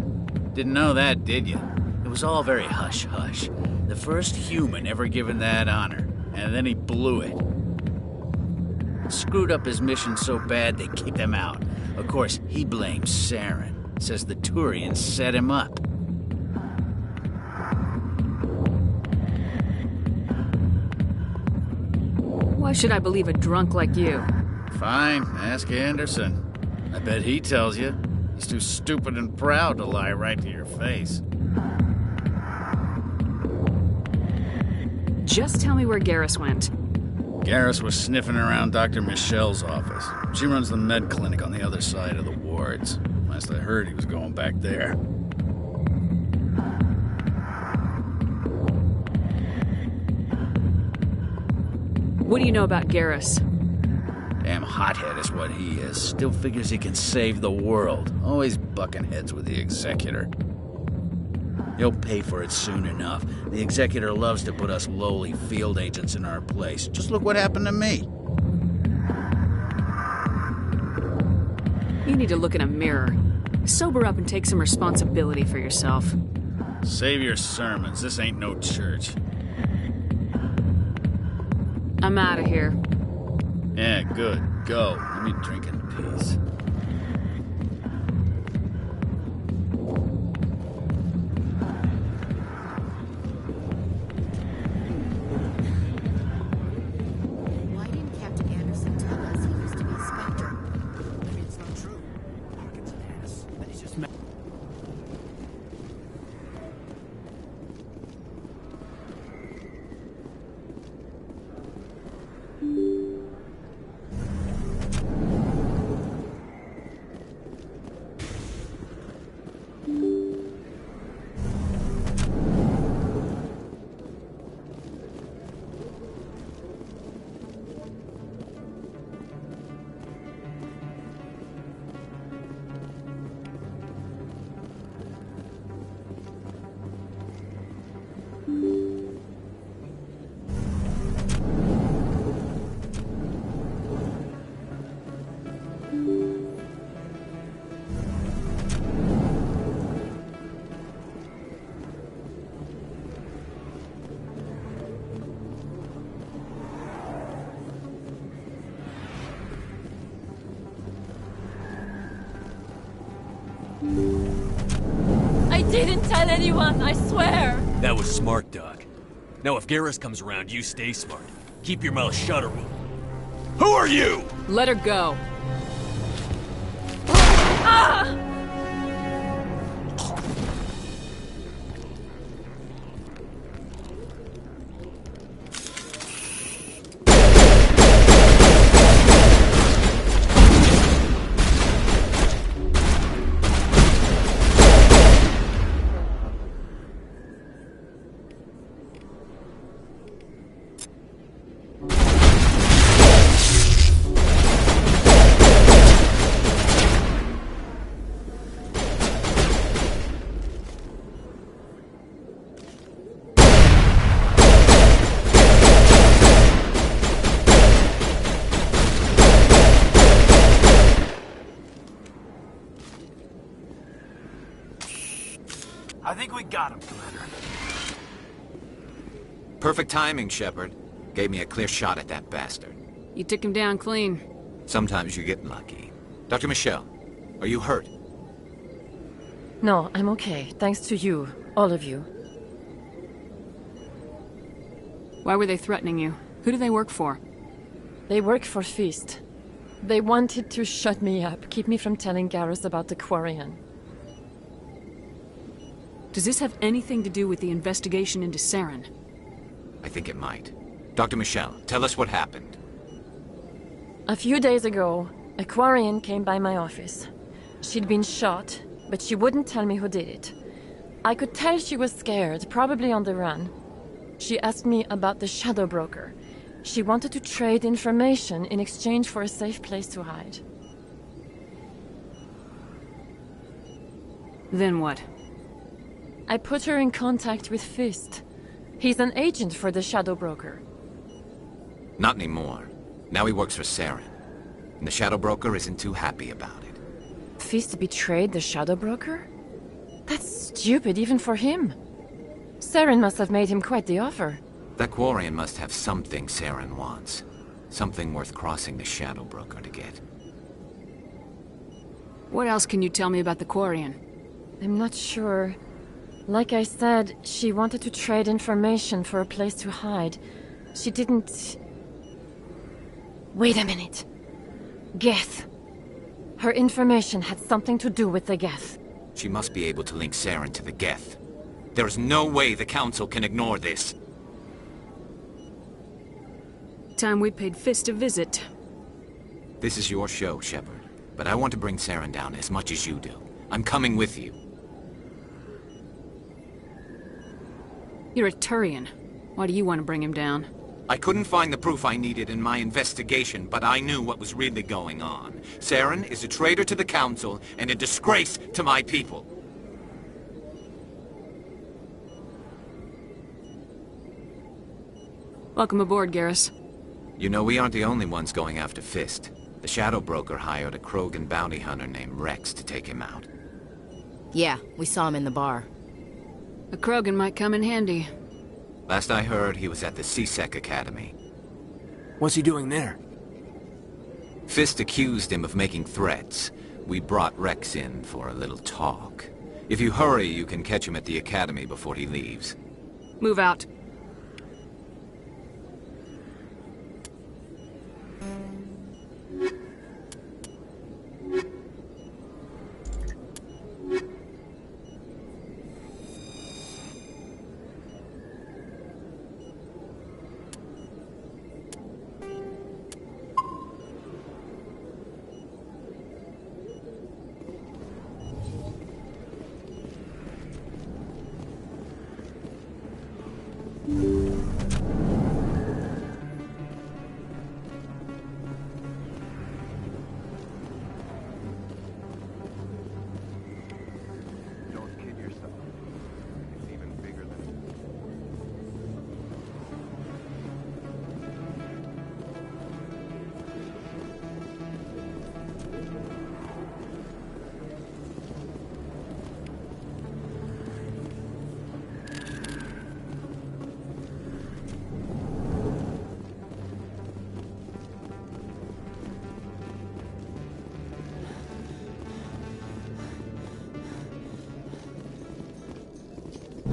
Didn't know that, did you? It was all very hush-hush. The first human ever given that honor, and then he blew it. Screwed up his mission so bad they kicked him out. Of course, he blames Saren. Says the Turians set him up. Why should I believe a drunk like you? Fine, ask Anderson. I bet he tells you. He's too stupid and proud to lie right to your face. Just tell me where Garrus went. Garrus was sniffing around Dr. Michelle's office. She runs the med clinic on the other side of the wards. Last I heard, he was going back there. What do you know about Garrus? Damn hothead is what he is. Still figures he can save the world. Always bucking heads with the Executor. He'll pay for it soon enough. The Executor loves to put us lowly field agents in our place. Just look what happened to me. You need to look in a mirror. Sober up and take some responsibility for yourself. Save your sermons. This ain't no church. I'm out of here. Yeah, good. Go. Let me drink in peace. Why didn't Captain Anderson tell us he used to be a Spectre? Maybe it's not true. Harkin's an ass, but he's just mad. I didn't tell anyone, I swear! That was smart, Doc. Now if Garrus comes around, you stay smart. Keep your mouth shut or we'll... Who are you? Let her go. Ah! I think we got him, Commander. Perfect timing, Shepard. Gave me a clear shot at that bastard. You took him down clean. Sometimes you get lucky. Dr. Michelle, are you hurt? No, I'm okay. Thanks to you. All of you. Why were they threatening you? Who do they work for? They work for Feast. They wanted to shut me up, keep me from telling Garrus about the Quarian. Does this have anything to do with the investigation into Saren? I think it might. Dr. Michelle, tell us what happened. A few days ago, a Quarian came by my office. She'd been shot, but she wouldn't tell me who did it. I could tell she was scared, probably on the run. She asked me about the Shadow Broker. She wanted to trade information in exchange for a safe place to hide. Then what? I put her in contact with Fist. He's an agent for the Shadow Broker. Not anymore. Now he works for Saren. And the Shadow Broker isn't too happy about it. Fist betrayed the Shadow Broker? That's stupid even for him. Saren must have made him quite the offer. That Quarian must have something Saren wants. Something worth crossing the Shadow Broker to get. What else can you tell me about the Quarian? I'm not sure. Like I said, she wanted to trade information for a place to hide. She didn't... Wait a minute. Geth. Her information had something to do with the Geth. She must be able to link Saren to the Geth. There is no way the Council can ignore this. Time we paid Fist a visit. This is your show, Shepard. But I want to bring Saren down as much as you do. I'm coming with you. You're a Turian. Why do you want to bring him down? I couldn't find the proof I needed in my investigation, but I knew what was really going on. Saren is a traitor to the Council and a disgrace to my people. Welcome aboard, Garrus. You know, we aren't the only ones going after Fist. The Shadow Broker hired a Krogan bounty hunter named Rex to take him out. Yeah, we saw him in the bar. A Krogan might come in handy. Last I heard, he was at the C-Sec Academy. What's he doing there? Fist accused him of making threats. We brought Rex in for a little talk. If you hurry, you can catch him at the Academy before he leaves. Move out.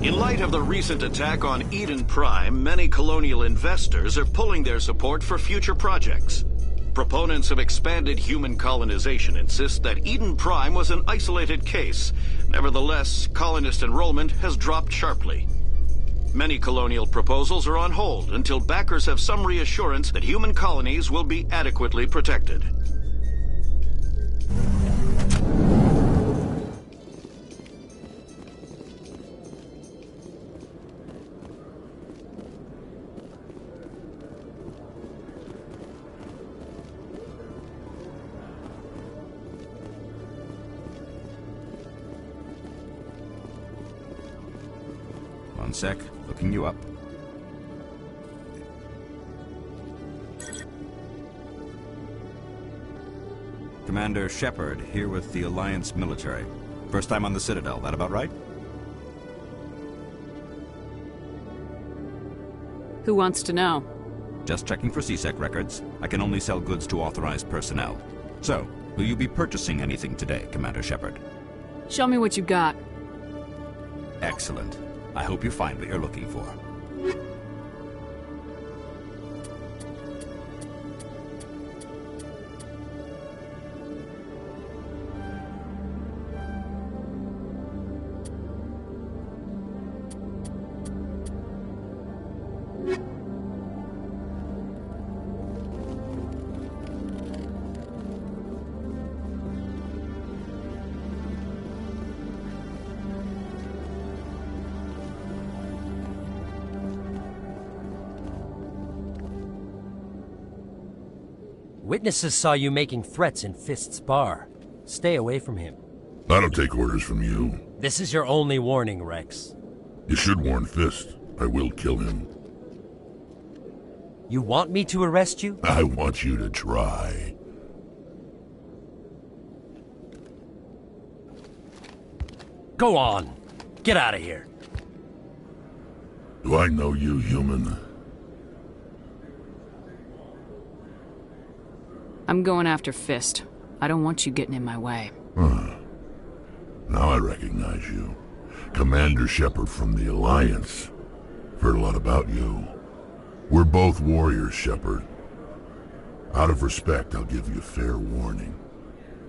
In light of the recent attack on Eden Prime, many colonial investors are pulling their support for future projects. Proponents of expanded human colonization insist that Eden Prime was an isolated case. Nevertheless, colonist enrollment has dropped sharply. Many colonial proposals are on hold until backers have some reassurance that human colonies will be adequately protected. One sec, looking you up. Commander Shepard, here with the Alliance military. First time on the Citadel, that about right? Who wants to know? Just checking for CSEC records. I can only sell goods to authorized personnel. So, will you be purchasing anything today, Commander Shepard? Show me what you got. Excellent. I hope you find what you're looking for. Witnesses saw you making threats in Fist's bar. Stay away from him. I don't take orders from you. This is your only warning, Rex. You should warn Fist. I will kill him. You want me to arrest you? I want you to try. Go on. Get out of here. Do I know you, human? I'm going after Fist. I don't want you getting in my way. Huh. Now I recognize you. Commander Shepard from the Alliance. Heard a lot about you. We're both warriors, Shepard. Out of respect, I'll give you fair warning.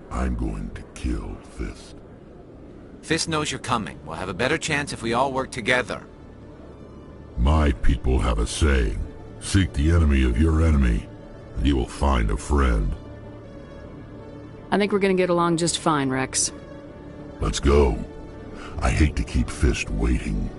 I'm going to kill Fist. Fist knows you're coming. We'll have a better chance if we all work together. My people have a saying. Seek the enemy of your enemy, and you will find a friend. I think we're gonna get along just fine, Rex. Let's go. I hate to keep Fist waiting.